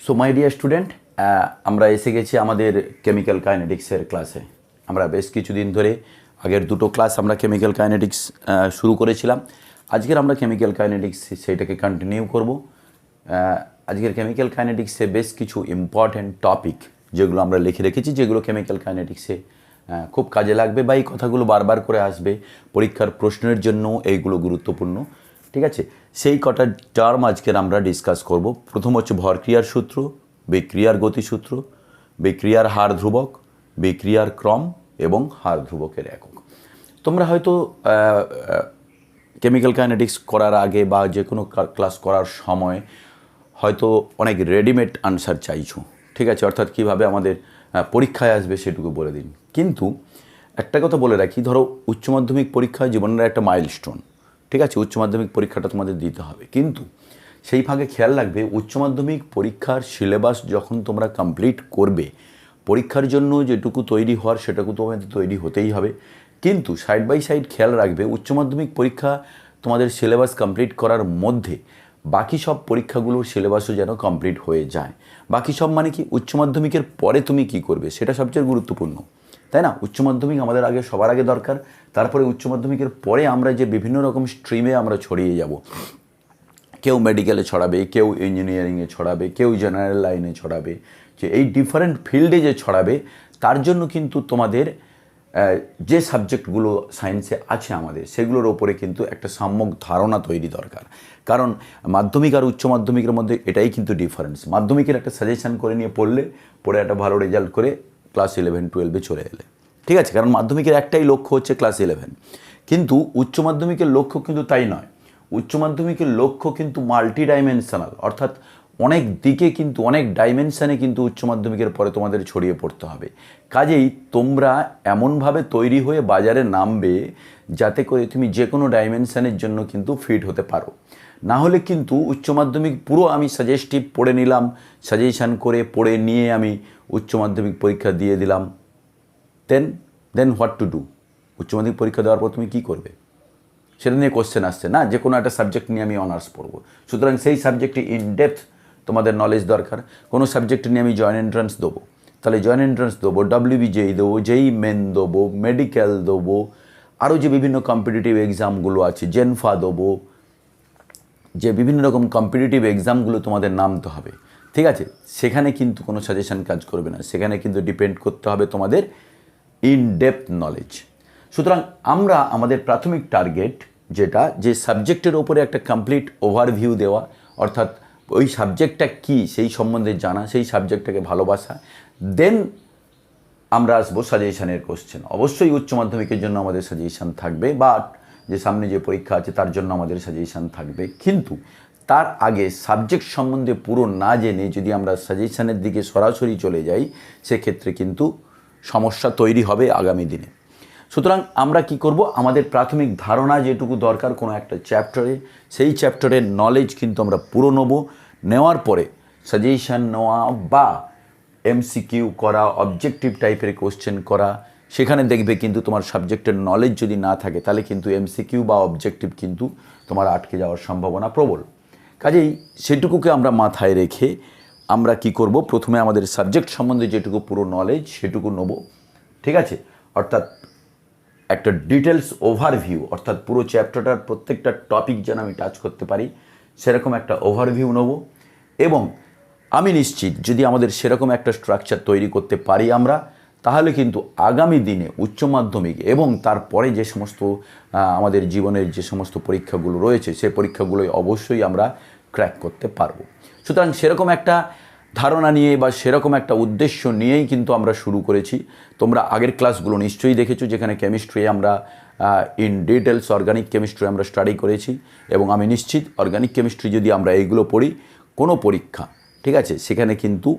So my dear student, আমরা এসে গেছি আমাদের কেমিক্যাল কাইনেটিক্সের ক্লাসে। আমরা বেশ কিছুদিন ধরে আগের দুটো ক্লাস আমরা কেমিক্যাল কাইনেটিক্স শুরু করেছিলাম। আজকের আমরা কেমিক্যাল কাইনেটিক্স সেইটাকে কন্টিনিউ করব। আজকের কেমিক্যাল কাইনেটিক্সে বেশ কিছু ইম্পর্ট্যান্ট টপিক যেগুলো আমরা লিখে রেখেছি, যেগুলো কেমিক্যাল কাইনেটিক্সে খুব কাজে লাগবে বা এই কথাগুলো বারবার করে আসবে পরীক্ষার প্রশ্নের জন্য, এইগুলো গুরুত্বপূর্ণ। ঠিক আছে, সেই কটা টার্ম আজকের আমরা ডিসকাস করব। প্রথম হচ্ছে ভরক্রিয়ার সূত্র, বিক্রিয়ার গতিসূত্র, বিক্রিয়ার হার ধ্রুবক, বিক্রিয়ার ক্রম এবং হার ধ্রুবকের একক। তোমরা হয়তো কেমিক্যাল কাইনেটিক্স করার আগে বা যে কোনো ক্লাস করার সময় হয়তো অনেক রেডিমেড আনসার চাইছো। ঠিক আছে, অর্থাৎ কীভাবে আমাদের পরীক্ষায় আসবে সেটুকু বলে দিন। কিন্তু একটা কথা বলে রাখি, ধরো উচ্চ মাধ্যমিক পরীক্ষা জীবনের একটা মাইলস্টোন। ঠিক আছে, উচ্চ মাধ্যমিক পরীক্ষাটা তোমাদের দিতে হবে, কিন্তু সেই ফাঁকে খেয়াল রাখবে উচ্চ মাধ্যমিক পরীক্ষার সিলেবাস যখন তোমরা কমপ্লিট করবে, পরীক্ষার জন্য যেটুকু তৈরি হওয়ার সেটুকু তোমাদের তৈরি হতেই হবে। কিন্তু সাইড বাই সাইড খেয়াল রাখবে উচ্চ মাধ্যমিক পরীক্ষা তোমাদের সিলেবাস কমপ্লিট করার মধ্যে বাকি সব পরীক্ষাগুলোর সিলেবাসও যেন কমপ্লিট হয়ে যায়। বাকি সব মানে কি, উচ্চ মাধ্যমিকের পরে তুমি কি করবে সেটা সবচেয়ে গুরুত্বপূর্ণ, তাই না? উচ্চ মাধ্যমিক আমাদের আগে সবার আগে দরকার, তারপরে উচ্চ মাধ্যমিকের পরে আমরা যে বিভিন্ন রকম স্ট্রিমে আমরা ছড়িয়ে যাব। কেউ মেডিকেলে ছড়াবে, কেউ ইঞ্জিনিয়ারিংয়ে ছড়াবে, কেউ জেনারেল লাইনে ছড়াবে। যে এই ডিফারেন্ট ফিল্ডে যে ছড়াবে, তার জন্য কিন্তু তোমাদের যে সাবজেক্টগুলো সায়েন্সে আছে আমাদের, সেগুলোর ওপরে কিন্তু একটা সম্যক ধারণা তৈরি দরকার। কারণ মাধ্যমিক আর উচ্চ মাধ্যমিকের মধ্যে এটাই কিন্তু ডিফারেন্স। মাধ্যমিকের একটা সাজেশান করে নিয়ে পড়ে একটা ভালো রেজাল্ট করে ক্লাস 11-12 চলে এলে, ঠিক আছে, কারণ মাধ্যমিকের একটাই লক্ষ্য হচ্ছে ক্লাস 11। কিন্তু উচ্চ মাধ্যমিকের লক্ষ্য কিন্তু তাই নয়। উচ্চ মাধ্যমিকের লক্ষ্য কিন্তু মাল্টি ডাইমেনশনাল, অর্থাৎ অনেক দিকে কিন্তু অনেক ডাইমেনশানে কিন্তু উচ্চ মাধ্যমিকের পরে তোমাদের ছড়িয়ে পড়তে হবে। কাজেই তোমরা এমনভাবে তৈরি হয়ে বাজারে নামবে যাতে করে তুমি যে কোনো ডাইমেনশানের জন্য কিন্তু ফিট হতে পারো। না হলে কিন্তু উচ্চ মাধ্যমিক পুরো আমি সাজেস্টিভ পড়ে নিলাম, সাজেশান করে পড়ে নিয়ে আমি উচ্চ মাধ্যমিক পরীক্ষা দিয়ে দিলাম, দেন হোয়াট টু ডু? উচ্চ মাধ্যমিক পরীক্ষা দেওয়ার পর তুমি কী করবে সেটা নিয়ে কোশ্চেন আসছে না। যে কোনো একটা সাবজেক্ট নিয়ে আমি অনার্স পড়বো, সুতরাং সেই সাবজেক্টে ইন ডেপথ তোমাদের নলেজ দরকার। কোনো সাবজেক্ট নিয়ে আমি জয়েন্ট এন্ট্রান্স দেবো, তাহলে জয়েন্ট এন্ট্রান্স দেবো, WBJEE দেবো, JEE মেন দেবো, মেডিকেল দেবো, আরও যে বিভিন্ন কম্পিটিটিভ এক্সামগুলো আছে, জেনফা দেবো, যে বিভিন্ন রকম কম্পিটিটিভ এক্সামগুলো তোমাদের নামতে হবে। ঠিক আছে, সেখানে কিন্তু কোনো সাজেশান কাজ করবে না, সেখানে কিন্তু ডিপেন্ড করতে হবে তোমাদের ইন ডেপথ নলেজ। সুতরাং আমরা আমাদের প্রাথমিক টার্গেট যেটা, যে সাবজেক্টের ওপরে একটা কমপ্লিট ওভারভিউ দেওয়া, অর্থাৎ ওই সাবজেক্টটা কী সেই সম্বন্ধে জানা, সেই সাবজেক্টটাকে ভালোবাসা। দেন আমরা আসবো সাজেশানের কোশ্চেন। অবশ্যই উচ্চ মাধ্যমিকের জন্য আমাদের সাজেশান থাকবে, বাট যে সামনে যে পরীক্ষা আছে তার জন্য আমাদের সাজেশান থাকবে। কিন্তু তার আগে সাবজেক্ট সম্বন্ধে পুরো না জেনে যদি আমরা সাজেশানের দিকে সরাসরি চলে যাই, সেক্ষেত্রে কিন্তু সমস্যা তৈরি হবে আগামী দিনে। সুতরাং আমরা কি করব, আমাদের প্রাথমিক ধারণা যেটুকু দরকার কোনো একটা চ্যাপ্টারে, সেই চ্যাপ্টারের নলেজ কিন্তু আমরা পুরো নেওয়ার পরে সাজেশান নেওয়া বা MCQ করা, অবজেক্টিভ টাইপের কোশ্চেন করা। সেখানে দেখবে কিন্তু তোমার সাবজেক্টের নলেজ যদি না থাকে, তাহলে কিন্তু MCQ বা অবজেক্টিভ কিন্তু তোমার আটকে যাওয়ার সম্ভাবনা প্রবল। কাজেই সেটুকুকে আমরা মাথায় রেখে আমরা কি করব, প্রথমে আমাদের সাবজেক্ট সম্বন্ধে যেটুকু পুরো নলেজ সেটুকু নেব। ঠিক আছে, অর্থাৎ একটা ডিটেলস ওভারভিউ, অর্থাৎ পুরো চ্যাপ্টারটার প্রত্যেকটা টপিক যেন আমি টাচ করতে পারি, সেরকম একটা ওভারভিউ নেব। এবং আমি নিশ্চিত যদি আমাদের সেরকম একটা স্ট্রাকচার তৈরি করতে পারি আমরা, তাহলে কিন্তু আগামী দিনে উচ্চ মাধ্যমিক এবং তারপরে যে সমস্ত আমাদের জীবনের যে সমস্ত পরীক্ষাগুলো রয়েছে, সেই পরীক্ষাগুলোই অবশ্যই আমরা ক্র্যাক করতে পারবো। সুতরাং সেরকম একটা ধারণা নিয়ে বা সেরকম একটা উদ্দেশ্য নিয়েই কিন্তু আমরা শুরু করেছি। তোমরা আগের ক্লাসগুলো নিশ্চয়ই দেখেছো, যেখানে কেমিস্ট্রি আমরা ইন ডিটেলস অর্গানিক কেমিস্ট্রি আমরা স্টাডি করেছি। এবং আমি নিশ্চিত অর্গানিক কেমিস্ট্রি যদি আমরা এইগুলো পড়ি, কোনো পরীক্ষা, ঠিক আছে, সেখানে কিন্তু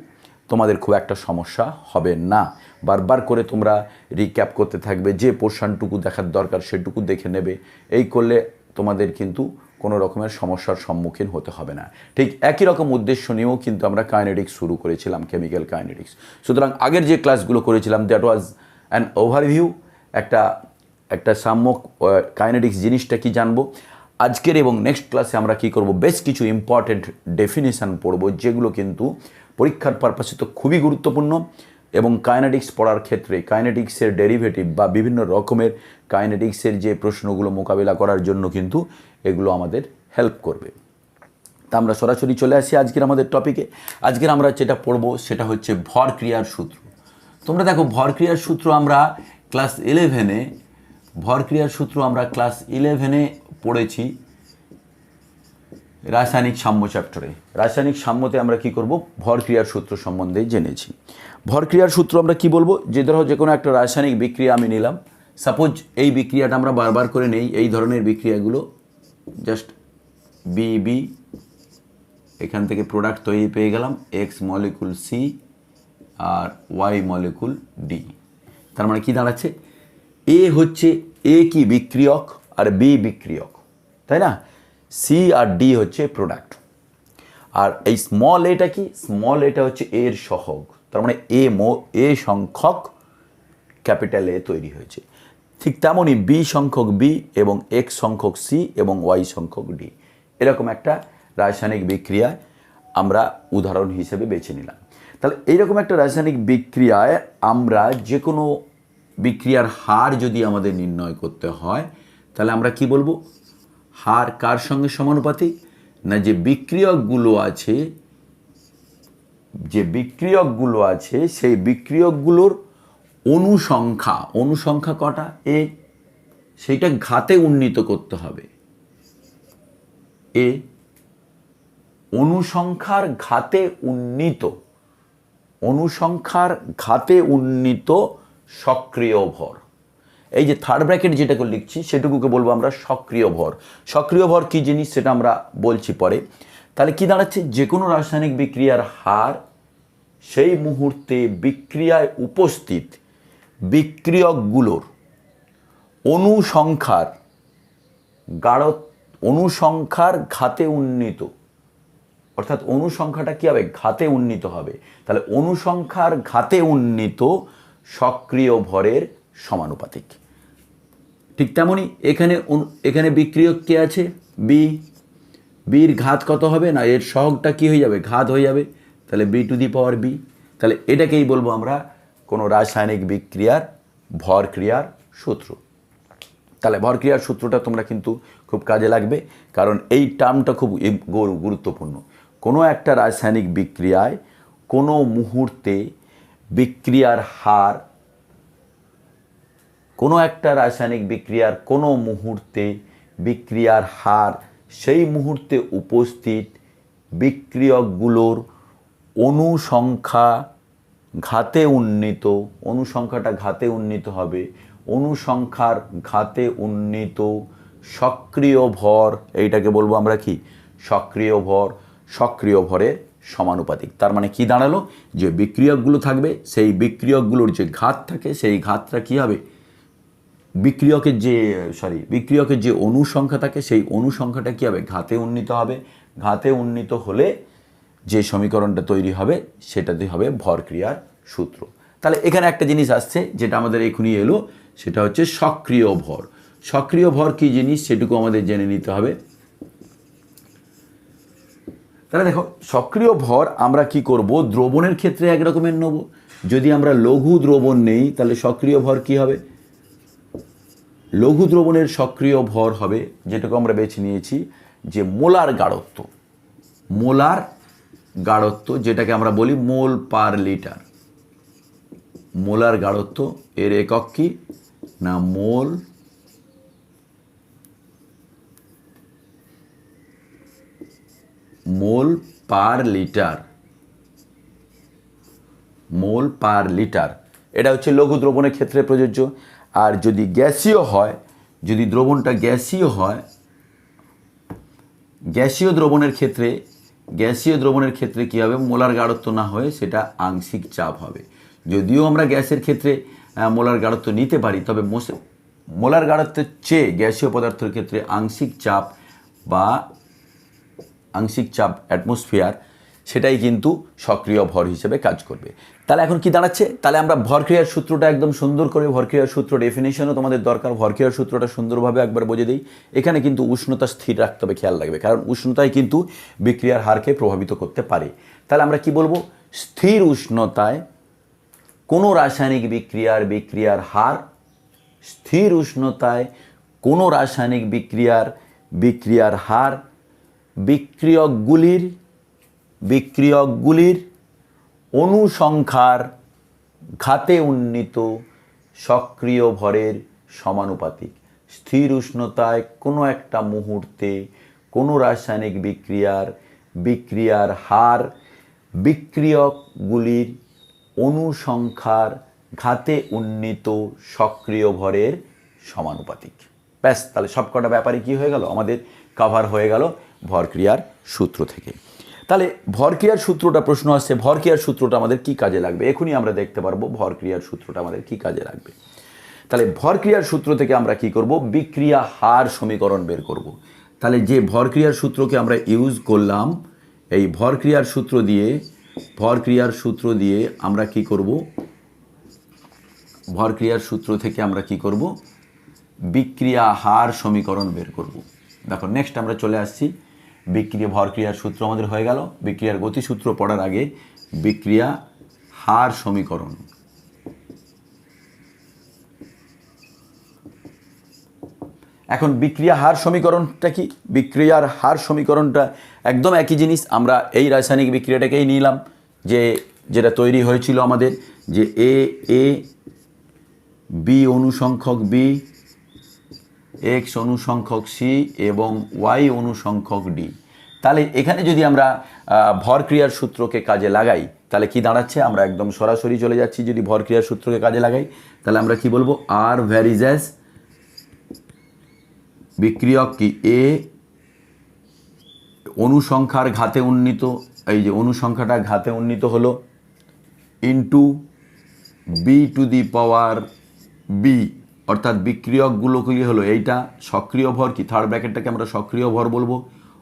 তোমাদের খুব একটা সমস্যা হবে না। বারবার করে তোমরা রিক্যাপ করতে থাকবে, যে পোর্শনটুকু দেখার দরকার সেটুকু দেখে নেবে। এই করলে তোমাদের কিন্তু কোনো রকমের সমস্যার সম্মুখীন হতে হবে না। ঠিক একই রকম উদ্দেশ্য নিয়েও কিন্তু আমরা কাইনেটিক্স শুরু করেছিলাম, কেমিক্যাল কাইনেটিক্স। সুতরাং আগের যে ক্লাসগুলো করেছিলাম, দ্যাট ওয়াজ অ্যান ওভারভিউ, একটা সাম্যক কাইনেটিক্স জিনিসটা কি জানবো। আজকের এবং নেক্সট ক্লাসে আমরা কি করব, বেশ কিছু ইম্পর্টেন্ট ডেফিনেশান পড়ব, যেগুলো কিন্তু পরীক্ষার পারপাসে তো খুবই গুরুত্বপূর্ণ, এবং কাইনেটিক্স পড়ার ক্ষেত্রে কাইনেটিক্সের ডেরিভেটিভ বা বিভিন্ন রকমের কাইনেটিক্সের যে প্রশ্নগুলো মোকাবিলা করার জন্য কিন্তু এগুলো আমাদের হেল্প করবে। তা আমরা সরাসরি চলে আসি আজকের আমাদের টপিকে। আজকের আমরা যেটা পড়বো সেটা হচ্ছে ভর ক্রিয়ার সূত্র। তোমরা দেখো, ভর ক্রিয়ার সূত্র আমরা ক্লাস 11-এ ভর ক্রিয়ার সূত্র আমরা ক্লাস 11-এ পড়েছি রাসায়নিক সাম্য চ্যাপ্টারে। রাসায়নিক সাম্যতে আমরা কি করব, ভর ক্রিয়ার সূত্র সম্বন্ধে জেনেছি। ভর ক্রিয়ার সূত্র আমরা কি বলবো, যে ধরো যে কোনো একটা রাসায়নিক বিক্রিয়া আমি নিলাম, সাপোজ এই বিক্রিয়াটা আমরা বারবার করে নেই, এই ধরনের বিক্রিয়াগুলো জাস্ট বি, এখান থেকে প্রোডাক্ট তৈরি পেয়ে গেলাম এক্স মলিকুল সি আর ওয়াই মলিকুল ডি। তার মানে কি দাঁড়াচ্ছে, এ হচ্ছে এ কি বিক্রিয়ক আর বি বিক্রিয়ক, তাই না? সি আর ডি হচ্ছে প্রোডাক্ট। আর এই স্মল এটা কি, স্মল এটা হচ্ছে এর সহগ। তার মানে এ সংখ্যক ক্যাপিটাল এ তৈরি হয়েছে। ঠিক তেমনই বি সংখ্যক বি এবং এক্স সংখ্যক সি এবং ওয়াই সংখ্যক ডি, এরকম একটা রাসায়নিক বিক্রিয়ায় আমরা উদাহরণ হিসেবে বেছে নিলাম। তাহলে এইরকম একটা রাসায়নিক বিক্রিয়ায় আমরা যে কোনো বিক্রিয়ার হার যদি আমাদের নির্ণয় করতে হয়, তাহলে আমরা কি বলবো, হার কার সঙ্গে সমানুপাতিক না, যে বিক্রিয়কগুলো আছে সেই বিক্রিয়কগুলোর অনুসংখ্যা কটা এ, সেইটা ঘাতে উন্নীত করতে হবে। এ অনুসংখ্যার ঘাতে উন্নীত সক্রিয় ভর। এই যে থার্ড ব্র্যাকেট যেটাকে লিখছি সেটুকুকে বলবো আমরা সক্রিয় ভর। সক্রিয় ভর কী জিনিস সেটা আমরা বলছি পরে। তাহলে কি দাঁড়াচ্ছে, যে কোনো রাসায়নিক বিক্রিয়ার হার সেই মুহূর্তে বিক্রিয়ায় উপস্থিত বিক্রিয়কগুলোর অনুসংখ্যার ঘাতে উন্নীত, অর্থাৎ অনুসংখ্যাটা কী হবে, ঘাতে উন্নীত হবে। তাহলে অনুসংখ্যার ঘাতে উন্নীত সক্রিয় ভরের সমানুপাতিক। ঠিক তেমনই এখানে বিক্রিয়ক কে আছে, বির ঘাত কত হবে না, এর সহগটা কি হয়ে যাবে, ঘাত হয়ে যাবে। তাহলে B to the power B. তাহলে এটাকেই বলবো আমরা কোনো রাসায়নিক বিক্রিয়ার ভর ক্রিয়ার সূত্র। তাহলে ভর ক্রিয়ার সূত্রটা তোমরা কিন্তু খুব কাজে লাগবে, কারণ এই টার্মটা খুব গুরুত্বপূর্ণ। কোনো একটা রাসায়নিক বিক্রিয়ায় কোনো মুহূর্তে বিক্রিয়ার হার, সেই মুহূর্তে উপস্থিত বিক্রিয়কগুলোর অনুসংখ্যাটা ঘাতে উন্নীত হবে। অনুসংখ্যার ঘাতে উন্নীত সক্রিয় ভর, এইটাকে বলবো আমরা কি, সক্রিয় ভরের সমানুপাতিক। তার মানে কি দাঁড়ালো, যে বিক্রিয়কগুলো থাকবে সেই বিক্রিয়কগুলোর যে ঘাত থাকে সেই ঘাতটা কি হবে, বিক্রিয়কের যে অনুসংখ্যা থাকে সেই অনুসংখ্যাটা কী হবে, ঘাতে উন্নীত হবে। ঘাতে উন্নীত হলে যে সমীকরণটা তৈরি হবে সেটাতে হবে ভর ক্রিয়ার সূত্র। তাহলে এখানে একটা জিনিস আসছে যেটা আমাদের এখনই এলো, সেটা হচ্ছে সক্রিয় ভর। সক্রিয় ভর কী জিনিস সেটুকু আমাদের জেনে নিতে হবে। তাহলে দেখো, সক্রিয় ভর আমরা কি করব, দ্রবণের ক্ষেত্রে একরকমের নেব। যদি আমরা লঘু দ্রবণ নেই তাহলে সক্রিয় ভর কি হবে, লঘু দ্রবণের সক্রিয় ভর হবে, যেটাকে আমরা বেছে নিয়েছি যে মোলার গাঢ়ত্ব, যেটাকে আমরা বলি মোল পার লিটার। মোলার গাঢ়ত্ব এর একক কি না, মোল পার লিটার। এটা হচ্ছে লঘু দ্রবণের ক্ষেত্রে প্রযোজ্য। আর যদি গ্যাসীয় হয়, যদি দ্রবণটা গ্যাসীয় হয়, গ্যাসীয় দ্রবণের ক্ষেত্রে কী হবে, মোলার গাঢ়ত্ব না হয়ে সেটা আংশিক চাপ হবে। যদিও আমরা গ্যাসের ক্ষেত্রে মোলার গাঢ়ত্ব নিতে পারি, তবে মোলার গাঢ়ত্বের চেয়ে গ্যাসীয় পদার্থের ক্ষেত্রে আংশিক চাপ অ্যাটমসফিয়ার, সেটাই কিন্তু সক্রিয় ভর হিসেবে কাজ করবে। তাহলে এখন কি দাঁড়াচ্ছে, তাহলে আমরা ভরক্রিয়ার সূত্রটা একদম সুন্দর করে, ভরক্রিয়ার সূত্র ডেফিনেশনও তোমাদের দরকার, ভরক্রিয়ার সূত্রটা সুন্দরভাবে একবার বুঝে দিই। এখানে কিন্তু উষ্ণতা স্থির রাখতে হবে, খেয়াল রাখবে, কারণ উষ্ণতাই কিন্তু বিক্রিয়ার হারকে প্রভাবিত করতে পারে। তাহলে আমরা কি বলবো, স্থির উষ্ণতায় কোনো রাসায়নিক বিক্রিয়ার হার, স্থির উষ্ণতায় কোনো রাসায়নিক বিক্রিয়ার হার বিক্রিয়কগুলির অনুসংখ্যার ঘাতে উন্নীত সক্রিয় ভরের সমানুপাতিক। স্থির উষ্ণতায় কোনো একটা মুহূর্তে কোনো রাসায়নিক বিক্রিয়ার হার বিক্রিয়কগুলির অনুসংখ্যার ঘাতে উন্নীত সক্রিয় ভরের সমানুপাতিক। ব্যাস, তাহলে সবকটা ব্যাপারে কি হয়ে গেল, আমাদের কভার হয়ে গেল ভরক্রিয়ার সূত্র থেকে। তাহলে ভরক্রিয়ার সূত্রটা প্রশ্ন আসছে, ভরক্রিয়ার সূত্রটা আমাদের কি কাজে লাগবে, এখনই আমরা দেখতে পারবো ভরক্রিয়ার সূত্রটা আমাদের কি কাজে লাগবে। তাহলে ভরক্রিয়ার সূত্র থেকে আমরা কি করব, বিক্রিয়া হার সমীকরণ বের করব। তাহলে যে ভরক্রিয়ার সূত্রকে আমরা ইউজ করলাম, এই ভরক্রিয়ার সূত্র দিয়ে আমরা কি করব, ভরক্রিয়ার সূত্র থেকে আমরা কি করব, বিক্রিয়া হার সমীকরণ বের করব। দেখো নেক্সট আমরা চলে আসছি, ভরক্রিয়ার সূত্র আমাদের হয়ে গেল। বিক্রিয়ার গতিসূত্র পড়ার আগে বিক্রিয়া হার সমীকরণ। এখন বিক্রিয়া হার সমীকরণটা কি, বিক্রিয়ার হার সমীকরণটা একদম একই জিনিস। আমরা এই রাসায়নিক বিক্রিয়াটাকেই নিলাম, যেটা তৈরি হয়েছিল আমাদের, যে A B অনুসংখ্যক B, x অনুসংখ্যক C এবং ওয়াই অনুসংখ্যক ডি। তাহলে এখানে যদি আমরা ভরক্রিয়ার সূত্রকে কাজে লাগাই, তাহলে কি দাঁড়াচ্ছে, আমরা একদম সরাসরি চলে যাচ্ছি। যদি ভরক্রিয়ার সূত্রকে কাজে লাগাই, তাহলে আমরা কি বলবো, আর ভ্যারিজেস বিক্রিয়ক কি এ অনুসংখ্যার ঘাতে উন্নীত, এই যে অনুসংখ্যাটা ঘাতে উন্নীত হলো, into B to the power B, অর্থাৎ বিক্রিয়কগুলোগুলি হলো এইটা সক্রিয় ভর কি, থার্ড ব্র্যাকেটটাকে আমরা সক্রিয় ভর বলবো,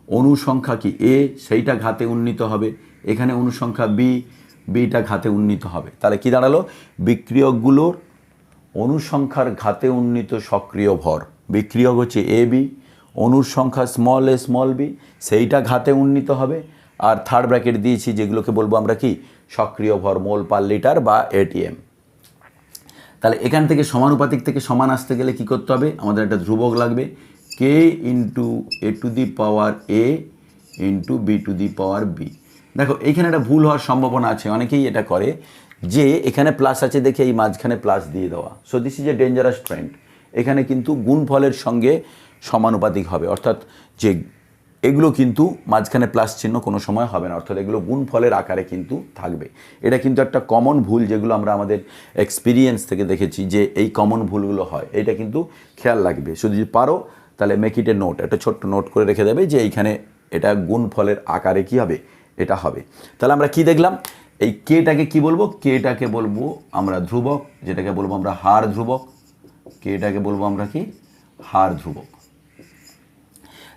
অনুসংখ্যা কি এ, সেইটা ঘাতে উন্নীত হবে, এখানে অনুসংখ্যা বিটা ঘাতে উন্নীত হবে। তাহলে কি দাঁড়ালো, বিক্রিয়কগুলোর অনুসংখ্যার ঘাতে উন্নীত সক্রিয় ভর, বিক্রিয়ক হচ্ছে A B, অনুসংখ্যা small a small B, সেইটা ঘাতে উন্নীত হবে, আর থার্ড ব্র্যাকেট দিয়েছি যেগুলোকে বলবো আমরা কি, সক্রিয় ভর মোল পার লিটার বা এটিএম। তাহলে এখান থেকে সমানুপাতিক থেকে সমান আসতে গেলে কি করতে হবে, আমাদের একটা ধ্রুবক লাগবে, K into A to the power A into B to the power B. দেখো এইখানে একটা ভুল হওয়ার সম্ভাবনা আছে, অনেকেই এটা করে যে এখানে প্লাস আছে দেখে এই মাঝখানে প্লাস দিয়ে দেওয়া। So this is a dangerous trend. এখানে কিন্তু গুণফলের সঙ্গে সমানুপাতিক হবে, অর্থাৎ যে এগুলো কিন্তু মাঝখানে প্লাস চিহ্ন কোনো সময় হবে না, অর্থাৎ এগুলো গুণফলের আকারে কিন্তু থাকবে। এটা কিন্তু একটা কমন ভুল, যেগুলো আমরা আমাদের এক্সপিরিয়েন্স থেকে দেখেছি যে এই কমন ভুলগুলো হয়, এইটা কিন্তু খেয়াল রাখবে। শুধু যদি পারো তাহলে মেক ইট এ নোট, একটা ছোট্ট নোট করে রেখে দেবে যে এইখানে এটা গুণফলের আকারে কি হবে, এটা হবে। তাহলে আমরা কি দেখলাম, এই কেটাকে কি বলবো, কেটাকে বলবো আমরা ধ্রুবক, যেটাকে বলবো আমরা হার ধ্রুবক, কেটাকে বলবো আমরা কি, হার ধ্রুবক।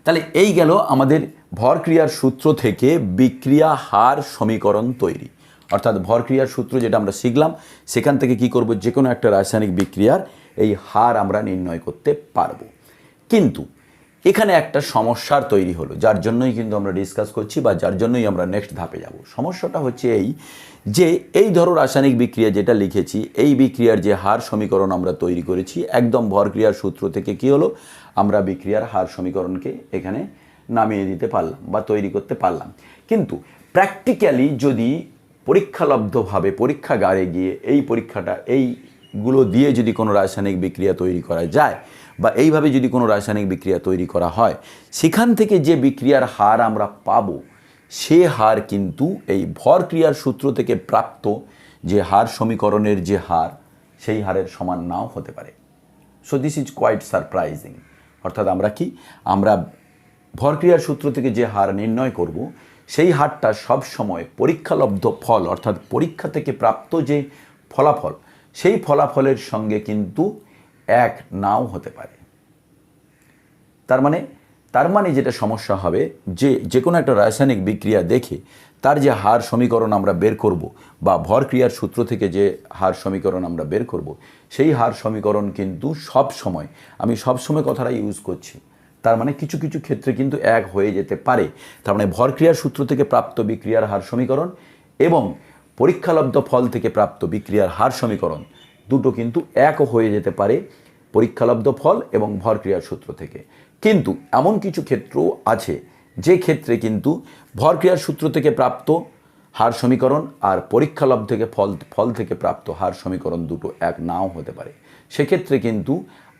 তাহলে এই গেল আমাদের ভরক্রিয়ার সূত্র থেকে বিক্রিয়া হার সমীকরণ তৈরি। অর্থাৎ ভরক্রিয়ার সূত্র যেটা আমরা শিখলাম, সেখান থেকে কি করব, যে কোনো একটা রাসায়নিক বিক্রিয়ার এই হার আমরা নির্ণয় করতে পারবো। কিন্তু এখানে একটা সমস্যার তৈরি হলো, যার জন্যই কিন্তু আমরা ডিসকাস করছি বা যার জন্যই আমরা নেক্সট ধাপে যাব। সমস্যাটা হচ্ছে এই যে, এই ধরো রাসায়নিক বিক্রিয়া যেটা লিখেছি, এই বিক্রিয়ার যে হার সমীকরণ আমরা তৈরি করেছি, একদম ভরক্রিয়ার সূত্র থেকে কি হলো, আমরা বিক্রিয়ার হার সমীকরণকে এখানে নামিয়ে দিতে পারলাম বা তৈরি করতে পারলাম। কিন্তু প্র্যাকটিক্যালি যদি পরীক্ষালব্ধভাবে পরীক্ষাগারে গিয়ে এইগুলো দিয়ে যদি কোনো রাসায়নিক বিক্রিয়া তৈরি করা যায়, বা এইভাবে যদি কোনো রাসায়নিক বিক্রিয়া তৈরি করা হয়, সেখান থেকে যে বিক্রিয়ার হার আমরা পাবো, সে হার কিন্তু এই ভরক্রিয়ার সূত্র থেকে প্রাপ্ত যে হার সমীকরণের যে হার, সেই হারের সমান নাও হতে পারে। So this is quite surprising. অর্থাৎ আমরা ভরক্রিয়ার সূত্র থেকে যে হার নির্ণয় করব, সেই হারটা সবসময় পরীক্ষালব্ধ ফল, অর্থাৎ পরীক্ষা থেকে প্রাপ্ত যে ফলাফল, সেই ফলাফলের সঙ্গে কিন্তু এক নাও হতে পারে। তার মানে যেটা সমস্যা হবে, যে কোনো একটা রাসায়নিক বিক্রিয়া দেখে তার যে হার সমীকরণ আমরা বের করব বা ভর ক্রিয়ার সূত্র থেকে যে হার সমীকরণ আমরা বের করব, সেই হার সমীকরণ কিন্তু সব সময়, আমি সব সময় কথাটা ইউজ করছি, তার মানে কিছু কিছু ক্ষেত্রে কিন্তু এক হয়ে যেতে পারে। তার মানে ভর ক্রিয়ার সূত্র থেকে প্রাপ্ত বিক্রিয়ার হার সমীকরণ এবং পরীক্ষালব্ধ ফল থেকে প্রাপ্ত বিক্রিয়ার হার সমীকরণ দুটো কিন্তু এক হয়ে যেতে পারে পরীক্ষালব্ধ ফল এবং ভর ক্রিয়ার সূত্র থেকে। কিন্তু এমন কিছু ক্ষেত্র আছে যে ক্ষেত্রে কিন্তু ভর ক্রিয়ার সূত্র থেকে প্রাপ্ত হার সমীকরণ আর পরীক্ষালব্ধ থেকে ফল থেকে প্রাপ্ত হার সমীকরণ দুটো এক নাও হতে পারে। সেক্ষেত্রে কিন্তু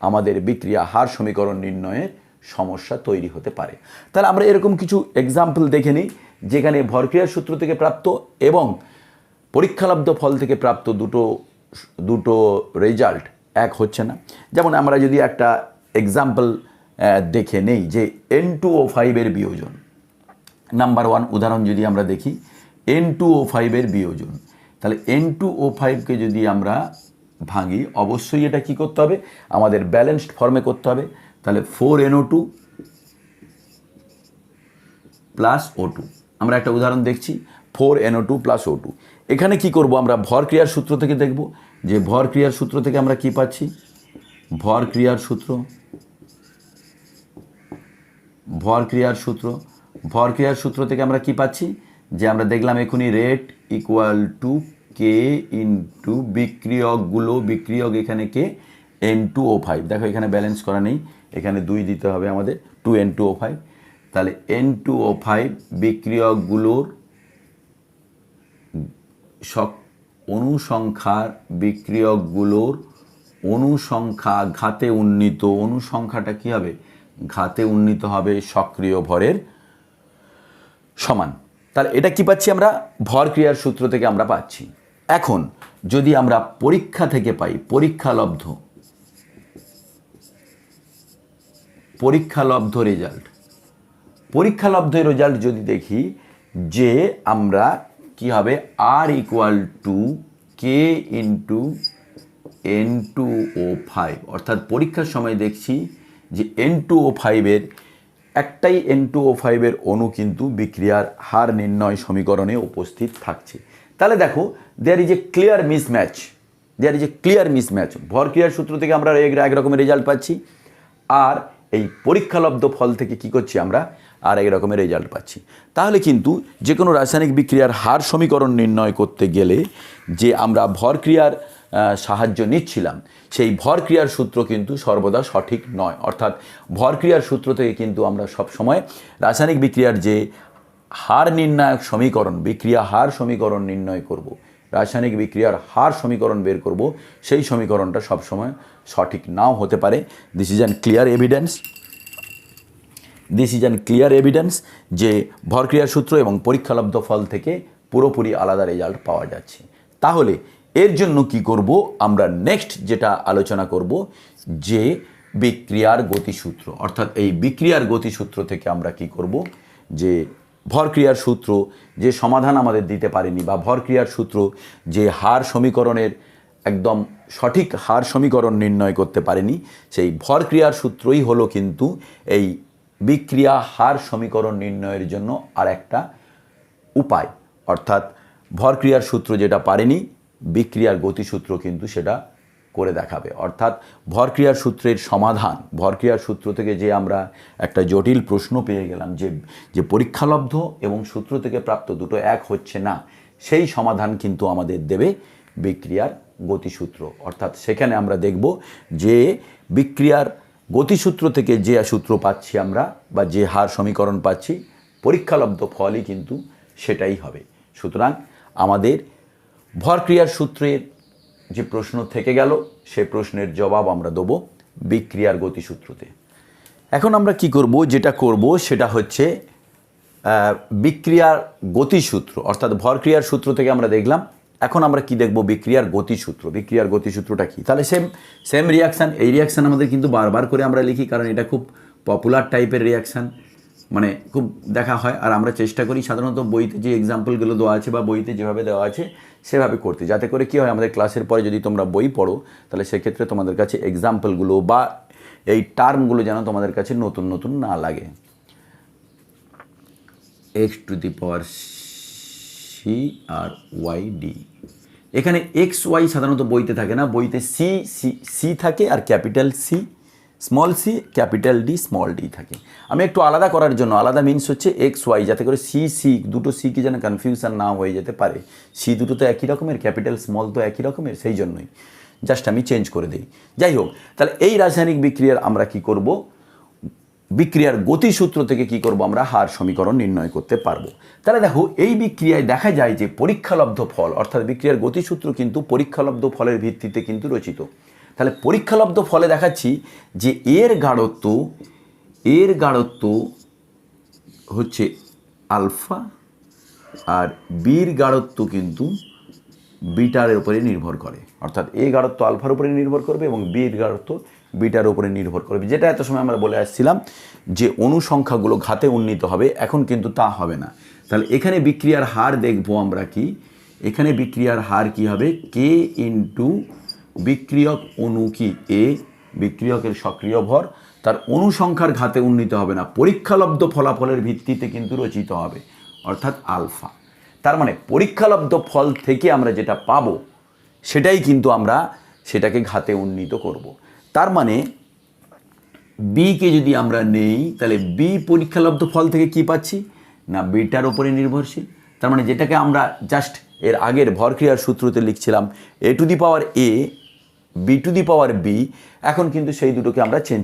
আমাদের বিক্রিয়া হার সমীকরণ নির্ণয়ের সমস্যা তৈরি হতে পারে। তাহলে আমরা এরকম কিছু এক্সাম্পল দেখে নিই যেখানে ভর ক্রিয়ার সূত্র থেকে প্রাপ্ত এবং পরীক্ষালব্ধ ফল থেকে প্রাপ্ত দুটো রেজাল্ট এক হচ্ছে না। যেমন আমরা যদি একটা এক্সাম্পল দেখে নেই যে N2O5 এর বিয়োজন, নাম্বার 1 উদাহরণ যদি আমরা দেখি N2O5 এর বিয়োজন, তাহলে N2O5কে যদি আমরা ভাঙি অবশ্যই এটা কি করতে হবে, আমাদের ব্যালেন্সড ফর্মে করতে হবে। তাহলে 4NO2 প্লাস O2, আমরা একটা উদাহরণ দেখছি 4NO2 প্লাস O2। এখানে কি করব, আমরা ভর ক্রিয়ার সূত্র থেকে দেখব যে ভর ক্রিয়ার সূত্র থেকে আমরা কি পাচ্ছি, ভর ক্রিয়ার সূত্র থেকে আমরা কি পাচ্ছি, যে আমরা দেখলাম এখনই rate equal to K into বিক্রিয়ক এখানে কে N2O5, দেখো এখানে ব্যালেন্স করা নেই, এখানে 2 দিতে হবে আমাদের 2N2O5। তাহলে N2O5 বিক্রিয়কগুলোর অনুসংখ্যা ঘাতে উন্নীত, অনুসংখ্যাটা কি হবে, ঘাতে উন্নীত হবে সক্রিয় ভরের সমান। তাহলে এটা কি পাচ্ছি আমরা, ভর ক্রিয়ার সূত্র থেকে আমরা পাচ্ছি। এখন যদি আমরা পরীক্ষা থেকে পাই পরীক্ষালব্ধ রেজাল্ট যদি দেখি যে আমরা কি হবে R equal to K into N2O5, অর্থাৎ পরীক্ষার সময় দেখছি যে N2O5 এর একটাই N2O5 এর অণু কিন্তু বিক্রিয়ার হার নির্ণয় সমীকরণে উপস্থিত থাকছে। তাহলে দেখো there is a clear mismatch. ভর ক্রিয়ার সূত্র থেকে আমরা এক রকমের রেজাল্ট পাচ্ছি, আর এই পরীক্ষালব্ধ ফল থেকে কি করছি আমরা আর এক রকমের রেজাল্ট পাচ্ছি। তাহলে কিন্তু যে কোনো রাসায়নিক বিক্রিয়ার হার সমীকরণ নির্ণয় করতে গেলে যে আমরা ভর ক্রিয়ার সাহায্য নিচ্ছিলাম, সেই ভর ক্রিয়ার সূত্র কিন্তু সর্বদা সঠিক নয়। অর্থাৎ ভর ক্রিয়ার সূত্র থেকে কিন্তু আমরা সবসময় রাসায়নিক বিক্রিয়ার যে হার নির্ণায়ক সমীকরণ, বিক্রিয়া হার সমীকরণ নির্ণয় করব, রাসায়নিক বিক্রিয়ার হার সমীকরণ বের করব, সেই সমীকরণটা সবসময় সঠিক নাও হতে পারে। This is an clear evidence যে ভর ক্রিয়ার সূত্র এবং পরীক্ষালব্ধ ফল থেকে পুরোপুরি আলাদা রেজাল্ট পাওয়া যাচ্ছে। তাহলে এর জন্য কি করব, আমরা নেক্সট যেটা আলোচনা করব যে বিক্রিয়ার গতিসূত্র, অর্থাৎ এই বিক্রিয়ার গতিসূত্র থেকে আমরা কি করব, যে ভর ক্রিয়ার সূত্র যে সমাধান আমাদের দিতে পারেনি বা ভর ক্রিয়ার সূত্র যে হার সমীকরণের একদম সঠিক হার সমীকরণ নির্ণয় করতে পারেনি, সেই ভর ক্রিয়ার সূত্রই হলো কিন্তু এই বিক্রিয়া হার সমীকরণ নির্ণয়ের জন্য আর একটা উপায়। অর্থাৎ ভর ক্রিয়ার সূত্র যেটা পারেনি, বিক্রিয়ার গতিসূত্র কিন্তু সেটা করে দেখাবে। অর্থাৎ ভর ক্রিয়ার সূত্রের সমাধান, ভর ক্রিয়ার সূত্র থেকে যে আমরা একটা জটিল প্রশ্ন পেয়ে গেলাম যে পরীক্ষালব্ধ এবং সূত্র থেকে প্রাপ্ত দুটো এক হচ্ছে না, সেই সমাধান কিন্তু আমাদের দেবে বিক্রিয়ার গতিসূত্র। অর্থাৎ সেখানে আমরা দেখব যে বিক্রিয়ার গতিসূত্র থেকে যে সূত্র পাচ্ছি আমরা বা যে হার সমীকরণ পাচ্ছি, পরীক্ষালব্ধ ফলই কিন্তু সেটাই হবে। সুতরাং আমাদের ভর ক্রিয়ার সূত্রের যে প্রশ্ন থেকে গেল, সে প্রশ্নের জবাব আমরা দেবো বিক্রিয়ার গতিসূত্রতে। এখন আমরা কি করব, যেটা করব সেটা হচ্ছে বিক্রিয়ার গতিসূত্র, অর্থাৎ ভর ক্রিয়ার সূত্র থেকে আমরা দেখলাম, এখন আমরা কি দেখব, বিক্রিয়ার গতিসূত্র। বিক্রিয়ার গতিসূত্রটা কি? তাহলে সেম রিয়াকশান, এই রিয়াকশান আমাদের কিন্তু বারবার করে আমরা লিখি, কারণ এটা খুব পপুলার টাইপের রিয়াকশান, মানে খুব দেখা হয়। আর আমরা চেষ্টা করি সাধারণত বইতে যে এক্সাম্পলগুলো দেওয়া আছে বা বইতে যেভাবে দেওয়া আছে সেভাবে করতে, যাতে করে কী হয়, আমাদের ক্লাসের পরে যদি তোমরা বই পড়ো তাহলে সেক্ষেত্রে তোমাদের কাছে এক্সাম্পলগুলো বা এই টার্মগুলো যেন তোমাদের কাছে নতুন নতুন না লাগে। x⁶ সি আর ওয়াই ডি। এখানে এক্স ওয়াই সাধারণত বইতে থাকে না, বইতে সি সি সি থাকে আর capital C small C capital D small D থাকে। আমি একটু আলাদা করার জন্য, আলাদা মিনস হচ্ছে এক্স ওয়াই, যাতে করে সি সি দুটো সি কি যেন কনফিউশন না হয়ে যেতে পারে। সি দুটো তো একই রকমের, ক্যাপিটাল স্মল তো একই রকমের, সেই জন্যই জাস্ট আমি চেঞ্জ করে দিই। যাই হোক, তাহলে এই রাসায়নিক বিক্রিয়ার আমরা কি করব, বিক্রিয়ার গতিসূত্র থেকে কি করব, আমরা হার সমীকরণ নির্ণয় করতে পারবো। তাহলে দেখো, এই বিক্রিয়ায় দেখা যায় যে পরীক্ষালব্ধ ফল, অর্থাৎ বিক্রিয়ার গতিসূত্র কিন্তু পরীক্ষালব্ধ ফলের ভিত্তিতে কিন্তু রচিত। তাহলে পরীক্ষালব্ধ ফলে দেখাচ্ছি যে এর গাঢ়ত্ব হচ্ছে আলফা, আর বির গাঢ়ত্ব কিন্তু বিটার উপরে নির্ভর করে, অর্থাৎ এ গাঢ়ত্ব আলফার উপরে নির্ভর করবে এবং বির গাঢ়ত্ব বিটার উপরে নির্ভর করবে। যেটা এত সময় আমরা বলে আসছিলাম যে অনুসংখ্যাগুলো ঘাতে উন্নীত হবে, এখন কিন্তু তা হবে না। তাহলে এখানে বিক্রিয়ার হার দেখবো আমরা কি, এখানে বিক্রিয়ার হার কি হবে, কে ইন্টু বিক্রিয়ক অণু কি এ, বিক্রিয়কের সক্রিয় ভর, তার অনুসংখ্যার ঘাতে উন্নীত হবে না, পরীক্ষালব্ধ ফলাফলের ভিত্তিতে কিন্তু রচিত হবে, অর্থাৎ আলফা। তার মানে পরীক্ষালব্ধ ফল থেকে আমরা যেটা পাবো সেটাই কিন্তু আমরা সেটাকে ঘাতে উন্নীত করব। তার মানে বিকে যদি আমরা নেই, তাহলে বি পরীক্ষালব্ধ ফল থেকে কি পাচ্ছি না, বিটার উপরে নির্ভরশীল। তার মানে যেটাকে আমরা জাস্ট এর আগের ভরক্রিয়ার সূত্রতে লিখছিলাম A to the power A B to the power B, এখন কিন্তু সেই দুটোকে আমরা চেঞ্জ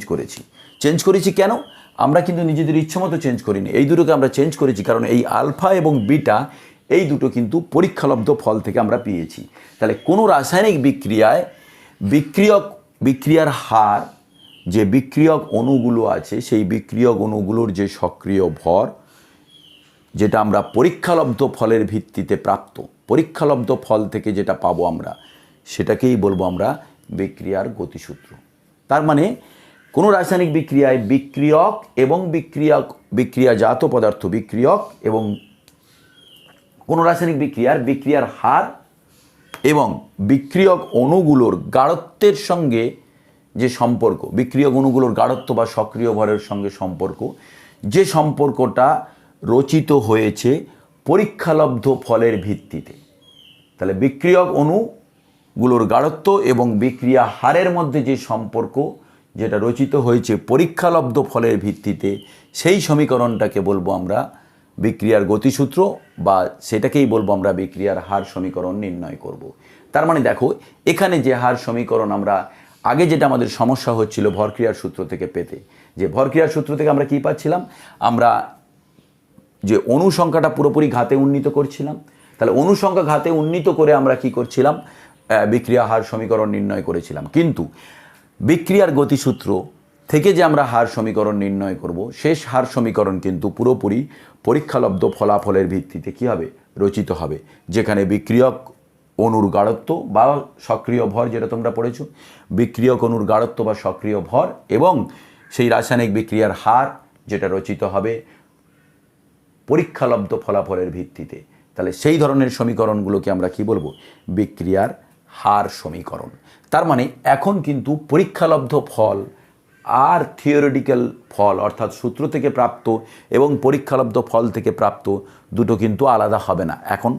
করেছি কেন, আমরা কিন্তু নিজেদের ইচ্ছামতো চেঞ্জ করিনি, এই দুটোকে আমরা চেঞ্জ করেছি কারণ এই আলফা এবং বিটা এই দুটো কিন্তু পরীক্ষালব্ধ ফল থেকে আমরা পেয়েছি। তাহলে কোনো রাসায়নিক বিক্রিয়ায় বিক্রিয়ার হার, যে বিক্রিয়ক অণুগুলো আছে সেই বিক্রিয়ক অণুগুলোর যে সক্রিয় ভর, যেটা আমরা পরীক্ষালব্ধ ফলের ভিত্তিতে প্রাপ্ত, পরীক্ষালব্ধ ফল থেকে যেটা পাবো আমরা, সেটাকেই বলবো আমরা বিক্রিয়ার গতিসূত্র। তার মানে কোনো রাসায়নিক বিক্রিয়ায় বিক্রিয়ক এবং বিক্রিয়াজাত পদার্থ, বিক্রিয়ক এবং কোনো রাসায়নিক বিক্রিয়ার হার এবং বিক্রিয়ক অণুগুলোর গাঢ়ত্বের সঙ্গে যে সম্পর্ক, বিক্রিয়ক অণুগুলোর গাঢ়ত্ব বা সক্রিয় ভরের সঙ্গে সম্পর্ক, যে সম্পর্কটা রচিত হয়েছে পরীক্ষালব্ধ ফলের ভিত্তিতে। তাহলে বিক্রিয়ক অণুগুলোর গাঢ়ত্ব এবং বিক্রিয়া হারের মধ্যে যে সম্পর্ক যেটা রচিত হয়েছে পরীক্ষালব্ধ ফলের ভিত্তিতে, সেই সমীকরণটাকে বলবো আমরা বিক্রিয়ার গতিসূত্র, বা সেটাকেই বলবো আমরা বিক্রিয়ার হার সমীকরণ নির্ণয় করব। তার মানে দেখো, এখানে যে হার সমীকরণ আমরা আগে যেটা আমাদের সমস্যা হচ্ছিল ভরক্রিয়ার সূত্র থেকে পেতে, যে ভরক্রিয়ার সূত্র থেকে আমরা কি পাচ্ছিলাম, আমরা যে অনুসংখ্যাটা পুরোপুরি ঘাতে উন্নীত করছিলাম, তাহলে অনুসংখ্যা ঘাতে উন্নীত করে আমরা কি করছিলাম, বিক্রিয়া হার সমীকরণ নির্ণয় করেছিলাম। কিন্তু বিক্রিয়ার গতিসূত্র থেকে যে আমরা হার সমীকরণ নির্ণয় করব, শেষ হার সমীকরণ কিন্তু পুরোপুরি পরীক্ষালব্ধ ফলাফলের ভিত্তিতে কী হবে, রচিত হবে, যেখানে বিক্রিয়ক অণুর গাঢ়ত্ব বা সক্রিয় ভর, যেটা তোমরা পড়েছো, বিক্রিয়ক অণুর গাঢ়ত্ব বা সক্রিয় ভর এবং সেই রাসায়নিক বিক্রিয়ার হার যেটা রচিত হবে পরীক্ষালব্ধ ফলাফলের ভিত্তিতে। তাহলে সেই ধরনের সমীকরণগুলোকে আমরা কি বলবো, বিক্রিয়ার হার সমীকরণ। তার মানে এখন কিন্তু পরীক্ষালব্ধ ফল আর থিওরিটিক্যাল ফল, অর্থাৎ সূত্র থেকে প্রাপ্ত এবং পরীক্ষালব্ধ ফল থেকে প্রাপ্ত দুটো কিন্তু আলাদা হবে না, এখন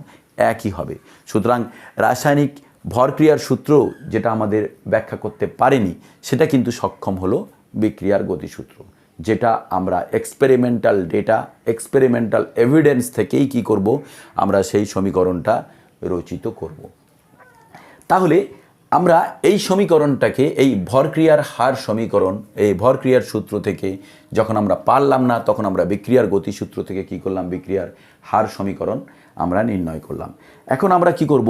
একই হবে। সুতরাং রাসায়নিক ভরক্রিয়ার সূত্র যেটা আমাদের ব্যাখ্যা করতে পারেনি, সেটা কিন্তু সক্ষম হলো বিক্রিয়ার গতিসূত্র, যেটা আমরা এক্সপেরিমেন্টাল ডেটা, এক্সপেরিমেন্টাল এভিডেন্স থেকেই কি করব, আমরা সেই সমীকরণটা রচিত করব। তাহলে আমরা এই সমীকরণটাকে, এই ভরক্রিয়ার হার সমীকরণ, এই ভরক্রিয়ার সূত্র থেকে যখন আমরা পারলাম না, তখন আমরা বিক্রিয়ার গতিসূত্র থেকে কি করলাম, বিক্রিয়ার হার সমীকরণ আমরা নির্ণয় করলাম। এখন আমরা কি করব,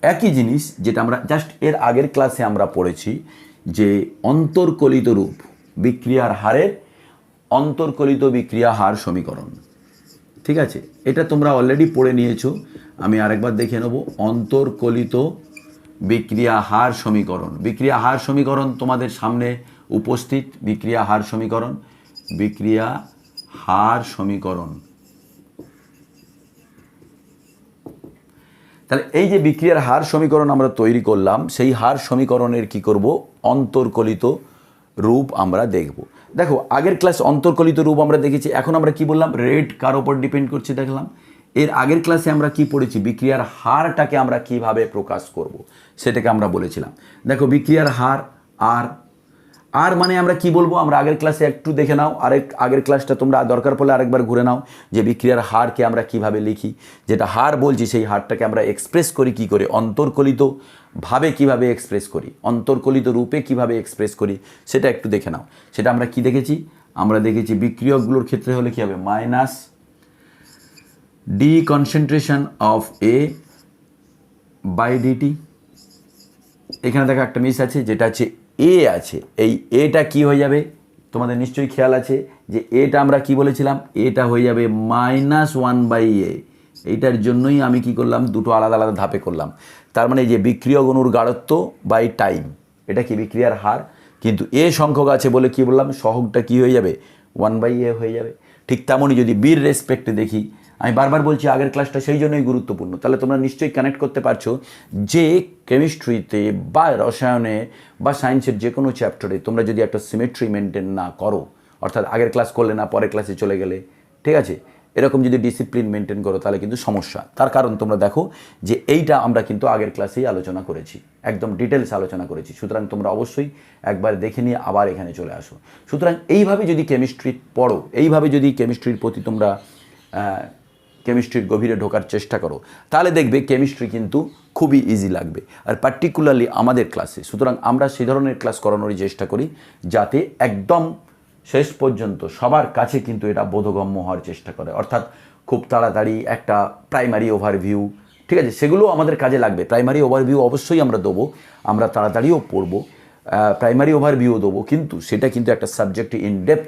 একই জিনিস যেটা আমরা জাস্ট এর আগের ক্লাসে আমরা পড়েছি, যে অন্তর্কলিত রূপ বিক্রিয়ার হারের অন্তর্কলিত বিক্রিয়া হার সমীকরণ। ঠিক আছে, এটা তোমরা অলরেডি পড়ে নিয়েছো, আমি আরেকবার দেখে নেব। অন্তর্কলিত বিক্রিয়া হার সমীকরণ, বিক্রিয়া হার সমীকরণ তোমাদের সামনে উপস্থিত, বিক্রিয়া হার সমীকরণ, বিক্রিয়া হার সমীকরণ। তাহলে এই যে বিক্রিয়ার হার সমীকরণ আমরা তৈরি করলাম, সেই হার সমীকরণের কি করব, অন্তর্কলিত রূপ আমরা দেখব। দেখো, আগের ক্লাস অন্তর্কলিত রূপ আমরা দেখেছি, এখন আমরা কি বললাম, রেট কার ওপর ডিপেন্ড করছে দেখলাম, এর আগের ক্লাসে আমরা কি পড়েছি, বিক্রিয়ার হারটাকে আমরা কিভাবে প্রকাশ করব সেটাকে আমরা বলেছিলাম। দেখো বিক্রিয়ার হার আর আর মানে আমরা কি বলবো, আমরা আগের ক্লাসে একটু দেখে নাও, আগের ক্লাসটা তোমরা দরকার পড়লে আরেকবার ঘুরে নাও, যে বিক্রিয়ার হারকে আমরা কিভাবে লিখি। যেটা হার বলছি সেই হারটাকে আমরা এক্সপ্রেস করি কি করে, অন্তর্কলিত ভাবে কিভাবে এক্সপ্রেস করি, অন্তর্কলিত রূপে কিভাবে এক্সপ্রেস করি সেটা একটু দেখে নাও। সেটা আমরা কি দেখেছি, আমরা দেখেছি বিক্রিয়কগুলোর ক্ষেত্রে হলে কি হবে, minus D concentration of A by DT. এখানে দেখো একটা মিস আছে, যেটা হচ্ছে এ আছে, এই এটা কি হয়ে যাবে, তোমাদের নিশ্চয়ই খেয়াল আছে যে এটা আমরা কি বলেছিলাম, এটা হয়ে যাবে -1/a। এইটার জন্যই আমি কি করলাম, দুটো আলাদা আলাদা ধাপে করলাম। তার মানে যে বিক্রিয়ক অণুর গাঢ়ত্ব বাই টাইম, এটা কি বিক্রিয়ার হার, কিন্তু এ সংখ্যক আছে বলে কি বললাম, সহগটা কি হয়ে যাবে, 1/a হয়ে যাবে। ঠিক তেমনই যদি বির রেসপেক্টে দেখি, আমি বারবার বলছি আগের ক্লাসটা সেই জন্যই গুরুত্বপূর্ণ, তাহলে তোমরা নিশ্চয়ই কানেক্ট করতে পারছো যে কেমিস্ট্রিতে বা রসায়নে বা সায়েন্সের যে কোনো চ্যাপ্টারে তোমরা যদি একটা সিমেট্রি মেনটেন না করো, অর্থাৎ আগের ক্লাস করলে না পরের ক্লাসে চলে গেলে, ঠিক আছে, এরকম যদি ডিসিপ্লিন মেনটেন করো তাহলে কিন্তু সমস্যা। তার কারণ তোমরা দেখো যে এইটা আমরা কিন্তু আগের ক্লাসেই আলোচনা করেছি, একদম ডিটেলস আলোচনা করেছি। সুতরাং তোমরা অবশ্যই একবার দেখে নিয়ে আবার এখানে চলে আসো। সুতরাং এইভাবে যদি কেমিস্ট্রি পড়ো, এইভাবে যদি কেমিস্ট্রির প্রতি তোমরা কেমিস্ট্রির গভীরে ঢোকার চেষ্টা করো, তাহলে দেখবে কেমিস্ট্রি কিন্তু খুবই ইজি লাগবে, আর পার্টিকুলারলি আমাদের ক্লাসে। সুতরাং আমরা সেই ধরনের ক্লাস করানোরই চেষ্টা করি যাতে একদম শেষ পর্যন্ত সবার কাছে কিন্তু এটা বোধগম্য হওয়ার চেষ্টা করে, অর্থাৎ খুব তাড়াতাড়ি একটা প্রাইমারি ওভারভিউ, ঠিক আছে, সেগুলো আমাদের কাজে লাগবে। প্রাইমারি ওভারভিউ অবশ্যই আমরা দেবো, আমরা তাড়াতাড়িও পড়বো, প্রাইমারি ওভারভিউ দেবো, কিন্তু সেটা কিন্তু একটা সাবজেক্টে ইনডেপথ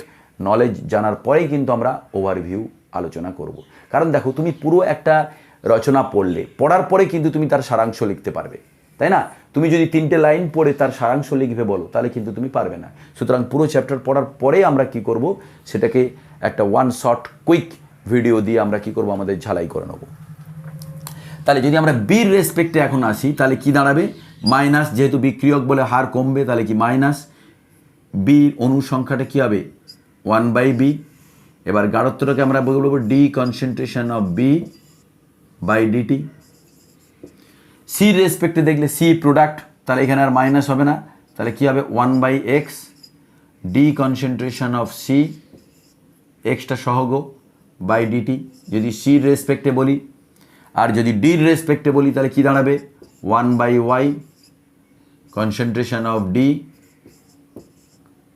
নলেজ জানার পরেই কিন্তু আমরা ওভারভিউ আলোচনা করব। কারণ দেখো তুমি পুরো একটা রচনা পড়লে, পড়ার পরে কিন্তু তুমি তার সারাংশ লিখতে পারবে, তাই না? তুমি যদি 3টে লাইন পড়ে তার সারাংশ লিখবে বলো, তাহলে কিন্তু তুমি পারবে না। সুতরাং পুরো চ্যাপ্টার পড়ার পরে আমরা কি করব, সেটাকে একটা ওয়ান শট কুইক ভিডিও দিয়ে আমরা কি করব, আমাদের ঝালাই করে নেব। তাহলে যদি আমরা বির রেসপেক্টে এখন আসি, তাহলে কি দাঁড়াবে, মাইনাস, যেহেতু বিক্রিয়ক বলে হার কমবে, তাহলে কি মাইনাস বির অনু সংখ্যাটা কী হবে, 1/b। এবার গাঢ়ত্বটাকে আমরা বলবো D concentration of B by DT. C রেসপেক্টে দেখলে সি প্রোডাক্ট, তাহলে এখানে আর মাইনাস হবে না, তাহলে কি হবে 1/x D concentration of C, এক্সটা সহগ বাই ডিটি যদি সির রেসপেক্টে বলি। আর যদি ডির রেসপেক্টে বলি তাহলে কি দাঁড়াবে, 1/y concentration of D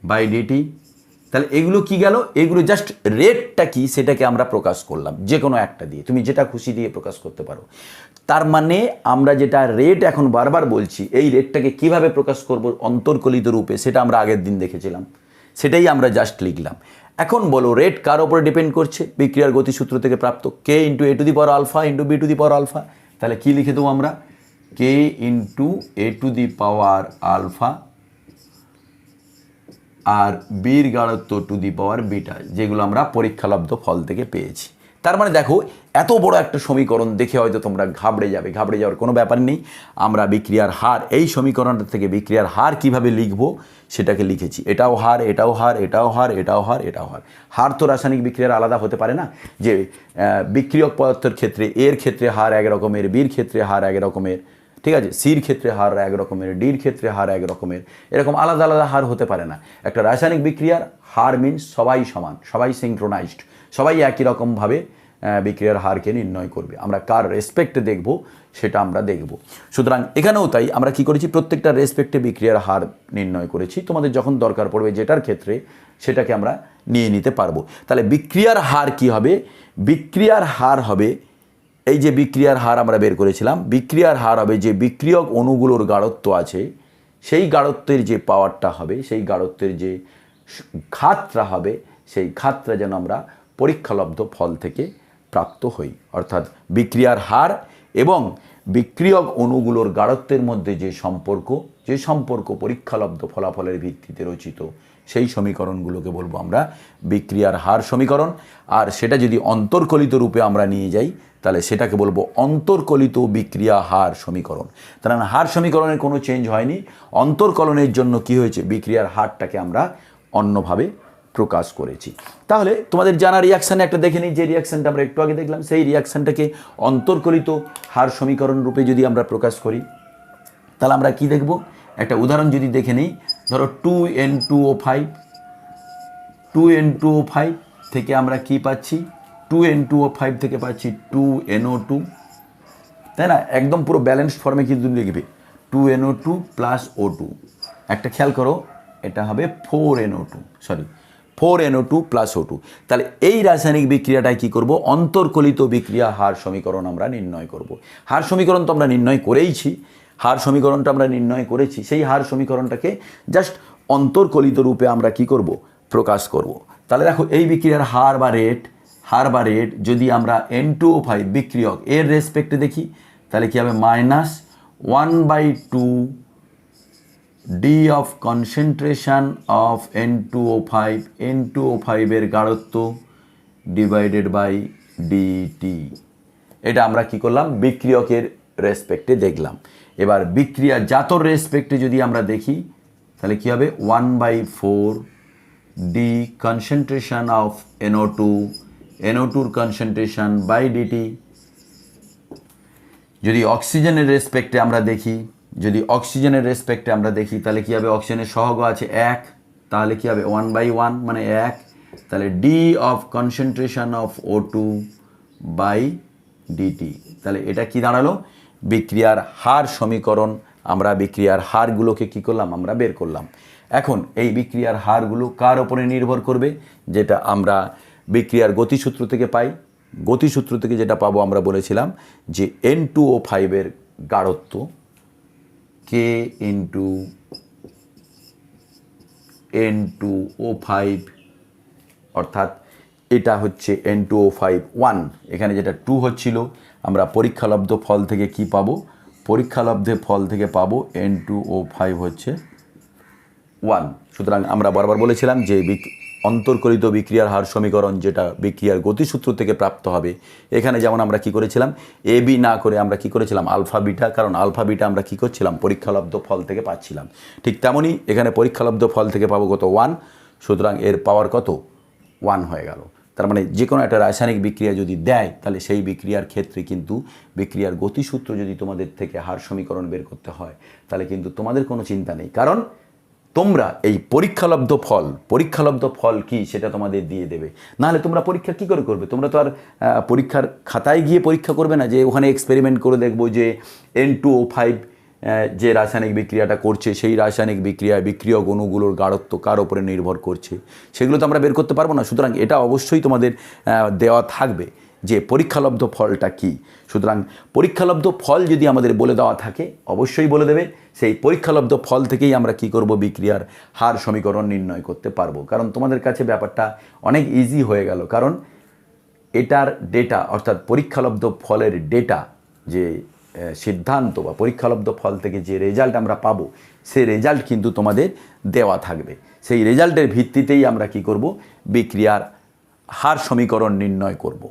by DT. তাহলে এগুলো কি গেল, এগুলো জাস্ট রেটটা কি সেটাকে আমরা প্রকাশ করলাম, যে কোনো একটা দিয়ে, তুমি যেটা খুশি দিয়ে প্রকাশ করতে পারো। তার মানে আমরা যেটা রেট এখন বারবার বলছি, এই রেটটাকে কিভাবে প্রকাশ করব অন্তর্কলিত রূপে, সেটা আমরা আগের দিন দেখেছিলাম, সেটাই আমরা জাস্ট লিখলাম। এখন বলো রেট কার ওপরে ডিপেন্ড করছে, বিক্রিয়ার গতিসূত্র থেকে প্রাপ্ত k × a⁴ b ⁴ তাহলে কি লিখে দেবো আমরা, k × a⁴ আর বির গাঢ়ত্ব β, যেগুলো আমরা পরীক্ষালব্ধ ফল থেকে পেয়েছি। তার মানে দেখো এত বড় একটা সমীকরণ দেখে হয়তো তোমরা ঘাবড়ে যাবে, ঘাবড়ে যাওয়ার কোনো ব্যাপার নেই। আমরা বিক্রিয়ার হার, এই সমীকরণটা থেকে বিক্রিয়ার হার কিভাবে লিখবো সেটাকে লিখেছি। এটাও হার, এটাও হার, এটাও হার, এটাও হার, এটাও হার। হার তো রাসায়নিক বিক্রিয়ার আলাদা হতে পারে না, যে বিক্রিয়ক পদার্থের ক্ষেত্রে এর ক্ষেত্রে হার এক রকমের, বির ক্ষেত্রে হার এক রকমের, ঠিক আছে, সির ক্ষেত্রে হার এক রকমের, ডির ক্ষেত্রে হার এক রকমের, এরকম আলাদা আলাদা হার হতে পারে না। একটা রাসায়নিক বিক্রিয়ার হার মিনস সবাই সমান, সবাই সিঙ্ক্রোনাইজড, সবাই একই রকমভাবে বিক্রিয়ার হারকে নির্ণয় করবে। আমরা কার রেসপেক্টে দেখব সেটা আমরা দেখব। সুতরাং এখানেও তাই আমরা কি করেছি, প্রত্যেকটা রেসপেক্টে বিক্রিয়ার হার নির্ণয় করেছি। তোমাদের যখন দরকার পড়বে যেটার ক্ষেত্রে সেটাকে আমরা নিয়ে নিতে পারবো। তাহলে বিক্রিয়ার হার কি হবে, বিক্রিয়ার হার হবে, এই যে বিক্রিয়ার হার আমরা বের করেছিলাম, বিক্রিয়ার হার হবে যে বিক্রিয়ক অণুগুলোর গাঢ়ত্ব আছে, সেই গাঢ়ত্বের যে পাওয়ারটা হবে, সেই গাঢ়ত্বের যে ঘাতটা হবে, সেই ঘাতটা যেন আমরা পরীক্ষালব্ধ ফল থেকে প্রাপ্ত হই। অর্থাৎ বিক্রিয়ার হার এবং বিক্রিয়ক অণুগুলোর গাঢ়ত্বের মধ্যে যে সম্পর্ক পরীক্ষালব্ধ ফলাফলের ভিত্তিতে রচিত, সেই সমীকরণগুলোকে বলবো আমরা বিক্রিয়ার হার সমীকরণ। আর সেটা যদি অন্তর্কলিত রূপে আমরা নিয়ে যাই তাহলে সেটাকে বলবো অন্তর্কলিত বিক্রিয়া হার সমীকরণ। তার মানে হার সমীকরণের কোনো চেঞ্জ হয়নি, অন্তর্কলনের জন্য কি হয়েছে, বিক্রিয়ার হারটাকে আমরা অন্যভাবে প্রকাশ করেছি। তাহলে তোমাদের জানা রিয়াকশানে একটা দেখে নিই, যে রিয়াকশানটা আমরা একটু আগে দেখলাম, সেই রিয়াকশানটাকে অন্তর্কলিত হার সমীকরণ রূপে যদি আমরা প্রকাশ করি, তাহলে আমরা কি দেখব, একটা উদাহরণ যদি দেখে নিই, ধরো 2N2O5, 2N2O5 থেকে আমরা কি পাচ্ছি, 2N2O5 থেকে পাচ্ছি 2NO2, তাই না? একদম পুরো ব্যালেন্সড ফর্মে কিন্তু লিখবে 2NO2 প্লাস O2। একটা খেয়াল করো, এটা হবে 4NO2 প্লাস O2। তাহলে এই রাসায়নিক বিক্রিয়াটায় কি করব, অন্তর্কলিত বিক্রিয়া হার সমীকরণ আমরা নির্ণয় করব। হার সমীকরণ তো আমরা নির্ণয় করেইছি, হার সমীকরণটা আমরা নির্ণয় করেছি, সেই হার সমীকরণটাকে জাস্ট অন্তর্কলিত রূপে আমরা কি করব, প্রকাশ করব। তাহলে দেখো এই বিক্রিয়ার হার বা রেট যদি আমরা N2O5 বিক্রিয়ক এর রেসপেক্টে দেখি, তাহলে কি হবে, -1/2 D of concentration of N2O5 এর গাঢ়ত্ব ডিভাইডেড বাই DT। এটা আমরা কি করলাম, বিক্রিয়কের রেসপেক্টে দেখলাম। এবার বিক্রিয়া জাতর রেসপেক্টে যদি আমরা দেখি, তাহলে কি হবে, 1/4 D কনসেন্ট্রেশন অফ NO2-র কনসেন্ট্রেশন বাই DT। যদি অক্সিজেনের রেসপেক্টে আমরা দেখি, তাহলে কি হবে, অক্সিজেনের সহগ আছে 1, তাহলে কি হবে 1/1 মানে 1, তাহলে D of concentration of O2 by DT। তাহলে এটা কি দাঁড়ালো, বিক্রিয়ার হার সমীকরণ। আমরা বিক্রিয়ার হারগুলোকে কি করলাম, আমরা বের করলাম। এখন এই বিক্রিয়ার হারগুলো কার ওপরে নির্ভর করবে, যেটা আমরা বিক্রিয়ার গতিসূত্র থেকে পাই। গতিসূত্র থেকে যেটা পাবো, আমরা বলেছিলাম যে N2O5 এর গাঢ়ত্ব K ইন্টু N2O5, অর্থাৎ এটা হচ্ছে N2O5 1, এখানে যেটা 2 হচ্ছিল, আমরা পরীক্ষালব্ধ ফল থেকে কি পাবো, পরীক্ষালব্ধে ফল থেকে পাবো N2O5 হচ্ছে 1। সুতরাং আমরা বারবার বলেছিলাম যে অন্তর্কলিত বিক্রিয়ার হার সমীকরণ যেটা বিক্রিয়ার গতিসূত্র থেকে প্রাপ্ত হবে, এখানে যেমন আমরা কি করেছিলাম, AB না করে আমরা কি করেছিলাম, আলফা বিটা, কারণ আলফা বিটা আমরা কি করছিলাম, পরীক্ষালব্ধ ফল থেকে পাচ্ছিলাম। ঠিক তেমনই এখানে পরীক্ষালব্ধ ফল থেকে পাবো কত, 1। সুতরাং এর পাওয়ার কত, 1 হয়ে গেল। তার মানে যে কোনো একটা রাসায়নিক বিক্রিয়া যদি দেয়, তাহলে সেই বিক্রিয়ার ক্ষেত্রে কিন্তু বিক্রিয়ার গতিসূত্র যদি তোমাদের থেকে হার সমীকরণ বের করতে হয়, তাহলে কিন্তু তোমাদের কোনো চিন্তা নেই, কারণ তোমরা এই পরীক্ষালব্ধ ফল কি সেটা তোমাদের দিয়ে দেবে। নাহলে তোমরা পরীক্ষা কি করে করবে, তোমরা তো আর পরীক্ষার খাতায় গিয়ে পরীক্ষা করবে না, যে ওখানে এক্সপেরিমেন্ট করে দেখবো যে N2O5 যে রাসায়নিক বিক্রিয়াটা করছে, সেই রাসায়নিক বিক্রিয়ক অণুগুলোর গাঢ়ত্ব কার ওপরে নির্ভর করছে, সেগুলো তো আমরা বের করতে পারবো না। সুতরাং এটা অবশ্যই তোমাদের দেওয়া থাকবে যে পরীক্ষালব্ধ ফলটা কি। সুতরাং পরীক্ষালব্ধ ফল যদি আমাদের বলে দেওয়া থাকে, অবশ্যই বলে দেবে, সেই পরীক্ষালব্ধ ফল থেকেই আমরা কি করব, বিক্রিয়ার হার সমীকরণ নির্ণয় করতে পারবো। কারণ তোমাদের কাছে ব্যাপারটা অনেক ইজি হয়ে গেল, কারণ এটার ডেটা, অর্থাৎ পরীক্ষালব্ধ ফলের ডেটা, যে সিদ্ধান্ত বা পরীক্ষালব্ধ ফল থেকে যে রেজাল্ট আমরা পাবো, সেই রেজাল্ট কিন্তু তোমাদের দেওয়া থাকবে। সেই রেজাল্টের ভিত্তিতেই আমরা কি করব, বিক্রিয়ার হার সমীকরণ নির্ণয় করব।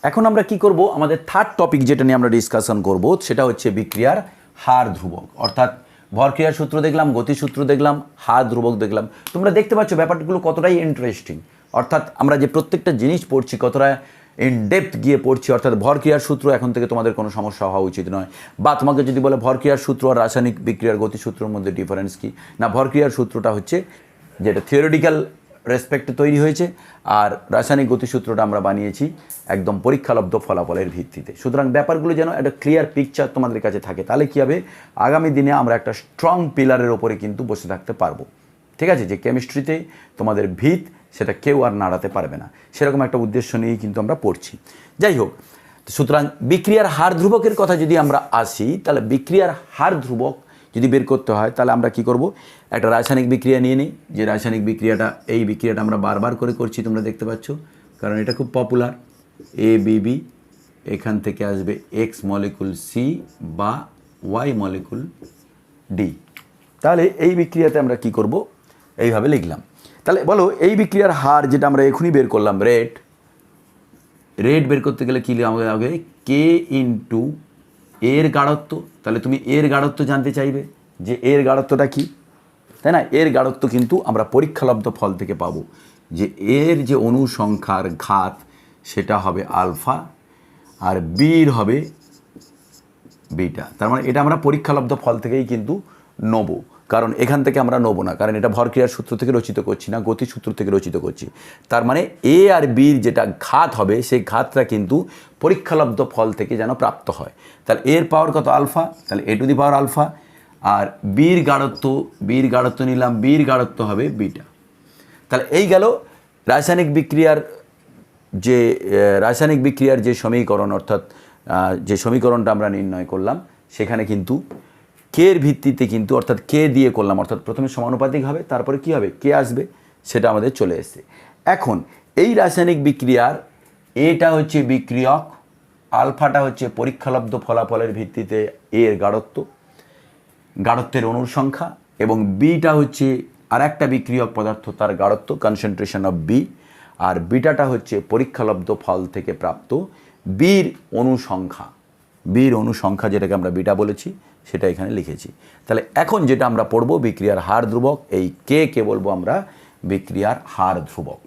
এখন আমরা কি করব, আমাদের থার্ড টপিক যেটা নিয়ে আমরা ডিসকাশন করব, সেটা হচ্ছে বিক্রিয়ার হার ধ্রুবক। অর্থাৎ ভরক্রিয়ার সূত্র দেখলাম, গতিসূত্র দেখলাম, হার ধ্রুবক দেখলাম। তোমরা দেখতে পাচ্ছ ব্যাপারগুলো কতটাই ইন্টারেস্টিং। অর্থাৎ আমরা যে প্রত্যেকটা জিনিস পড়ছি, কতটা ইন ডেপথ গিয়ে পড়ছি। অর্থাৎ ভরক্রিয়ার সূত্র এখন থেকে তোমাদের কোনো সমস্যা হওয়া উচিত নয়। বা তোমাকে যদি বলে ভরক্রিয়ার সূত্র আর রাসায়নিক বিক্রিয়ার গতিসূত্রের মধ্যে ডিফারেন্স কী, না, ভরক্রিয়ার সূত্রটা হচ্ছে যেটা থিওরিটিক্যাল রেসপেক্টে তৈরি হয়েছে, আর রাসায়নিক গতিসূত্রটা আমরা বানিয়েছি একদম পরীক্ষালব্ধ ফলাফলের ভিত্তিতে। সুতরাং ব্যাপারগুলো যেন একটা ক্লিয়ার পিকচার তোমাদের কাছে থাকে, তাহলে কী হবে, আগামী দিনে আমরা একটা স্ট্রং পিলারের ওপরে কিন্তু বসে থাকতে পারবো। ঠিক আছে, যে কেমিস্ট্রিতে তোমাদের ভিত, সেটা কেউ আর নাড়াতে পারবে না, সেরকম একটা উদ্দেশ্য নিয়েই কিন্তু আমরা পড়ছি। যাই হোক, সুতরাং বিক্রিয়ার হার ধ্রুবকের কথা যদি আমরা আসি, তাহলে বিক্রিয়ার হার ধ্রুবক যদি বের করতে হয়, তাহলে আমরা কি করব, একটা রাসায়নিক বিক্রিয়া নিয়ে নিই। যে রাসায়নিক বিক্রিয়াটা, এই বিক্রিয়াটা আমরা বারবার করে করছি, তোমরা দেখতে পাচ্ছ, কারণ এটা খুব পপুলার। ABB, এখান থেকে আসবে X মলিকুল C বা Y মলিকুল D। তাহলে এই বিক্রিয়াতে আমরা কি করব, এইভাবে লিখলাম। তাহলে বলো, এই বিক্রিয়ার হার যেটা আমরা এখনই বের করলাম, রেট বের করতে গেলে কী আমাদের আগে, K ইন্টু এর গাঢ়ত্ব। তাহলে তুমি এর গাঢ়ত্ব জানতে চাইবে যে এর গাঢ়ত্বটা কি, তাই না? এর গাঢ়ত্ব কিন্তু আমরা পরীক্ষালব্ধ ফল থেকে পাবো। যে এর যে অনুসংখ্যার ঘাত সেটা হবে আলফা আর বির হবে বিটা। তার মানে এটা আমরা পরীক্ষালব্ধ ফল থেকেই কিন্তু নেবো, কারণ এখান থেকে আমরা নেবো না, কারণ এটা ভরক্রিয়ার সূত্র থেকে রচিত করছি না, গতির সূত্র থেকে রচিত করছি। তার মানে এ আর বির যেটা ঘাত হবে সেই ঘাতটা কিন্তু পরীক্ষালব্ধ ফল থেকে যেন প্রাপ্ত হয়। তাহলে এর পাওয়ার কত আলফা, তাহলে এ টু দি পাওয়ার আলফা, আর বির গাঢ়ত্ব নিলাম, বির গাঢ়ত্ব হবে বিটা। তাহলে এই গেল রাসায়নিক বিক্রিয়ার যে সমীকরণ, অর্থাৎ যে সমীকরণটা আমরা নির্ণয় করলাম সেখানে কিন্তু কে এর ভিত্তিতে কিন্তু, অর্থাৎ কে দিয়ে করলাম, অর্থাৎ প্রথমে সমানুপাতিক হবে, তারপরে কি হবে, কে আসবে, সেটা আমাদের চলে এসছে। এখন এই রাসায়নিক বিক্রিয়ার এটা হচ্ছে বিক্রিয়ক, আলফাটা হচ্ছে পরীক্ষালব্ধ ফলাফলের ভিত্তিতে এর গাঢ়ত্বের অণুর সংখ্যা, এবং বিটা হচ্ছে আর একটা বিক্রিয়ক পদার্থ তার গাঢ়ত্ব, কনসেন্ট্রেশন অফ বি, আর বিটাটা হচ্ছে পরীক্ষালব্ধ ফল থেকে প্রাপ্ত বির অনুসংখ্যা, যেটাকে আমরা বিটা বলেছি সেটা এখানে লিখেছি। তাহলে এখন যেটা আমরা পড়বো বিক্রিয়ার হার ধ্রুবক, এই কে বলবো আমরা বিক্রিয়ার হার ধ্রুবক।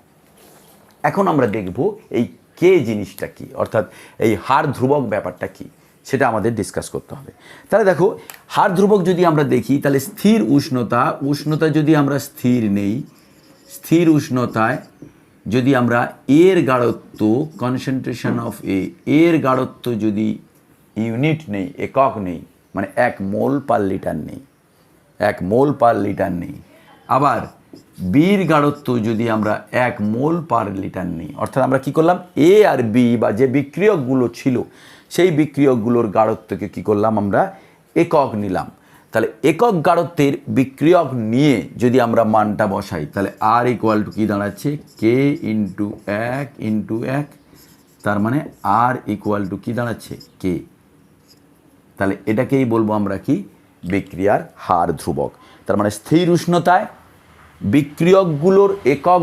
এখন আমরা দেখব এই কে জিনিসটা কি, অর্থাৎ এই হার ধ্রুবক ব্যাপারটা কি, সেটা আমাদের ডিসকাস করতে হবে। তাহলে দেখো, হার ধ্রুবক যদি আমরা দেখি, তাহলে স্থির উষ্ণতা যদি আমরা স্থির নেই, স্থির উষ্ণতায় যদি আমরা এর গাঢ়ত্ব, কনসেন্ট্রেশন অফ এর গাঢ়ত্ব যদি ইউনিট নেই, একক নেই, মানে 1 মোল পার লিটার নেই, আবার বির গাঢ়ত্ব যদি আমরা 1 মোল পার লিটার নেই, অর্থাৎ আমরা কি করলাম, এ আর বি বা যে বিক্রিয়কগুলো ছিল সেই বিক্রিয়কগুলোর গাঢ়ত্বকে কি করলাম, আমরা একক নিলাম। তাহলে একক গাঢ়ত্বের বিক্রিয়ক নিয়ে যদি আমরা মানটা বসাই, তাহলে আর ইকুয়াল টু কী দাঁড়াচ্ছে, কে ইন্টু 1, তার মানে আর ইকুয়াল টু কী দাঁড়াচ্ছে, কে। তাহলে এটাকেই বলবো আমরা কি, বিক্রিয়ার হার ধ্রুবক। তার মানে স্থির উষ্ণতায় বিক্রিয়কগুলোর একক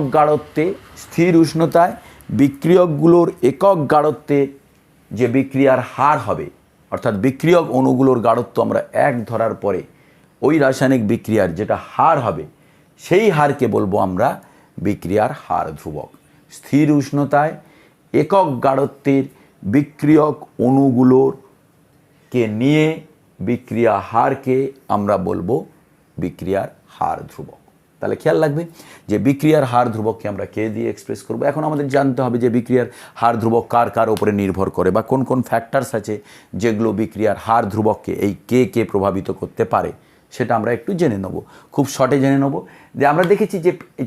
গাঢ়ত্বে যে বিক্রিয়ার হার হবে, অর্থাৎ বিক্রিয়ক অণুগুলোর গাঢ়ত্ব আমরা 1 ধরার পরে ওই রাসায়নিক বিক্রিয়ার যেটা হার হবে সেই হারকে বলবো আমরা বিক্রিয়ার হার ধ্রুবক। স্থির উষ্ণতায় একক গাঢ়ত্বের বিক্রিয়ক অণুগুলোরকে নিয়ে বিক্রিয়া হারকে আমরা বলবো বিক্রিয়ার হার ধ্রুবক। তাহলে খেয়াল রাখবে যে বিক্রিয়ার হার ধ্রুবককে আমরা কে দিয়ে এক্সপ্রেস করব। এখন আমাদের জানতে হবে যে বিক্রিয়ার হার ধ্রুবক কার উপরে নির্ভর করে, বা কোন কোন ফ্যাক্টরস আছে যেগুলো বিক্রিয়ার হার ধ্রুবককে এই কে প্রভাবিত করতে পারে, সেটা আমরা একটু জেনে নেব, খুব শর্টে জেনে নেব। যে আমরা দেখেছি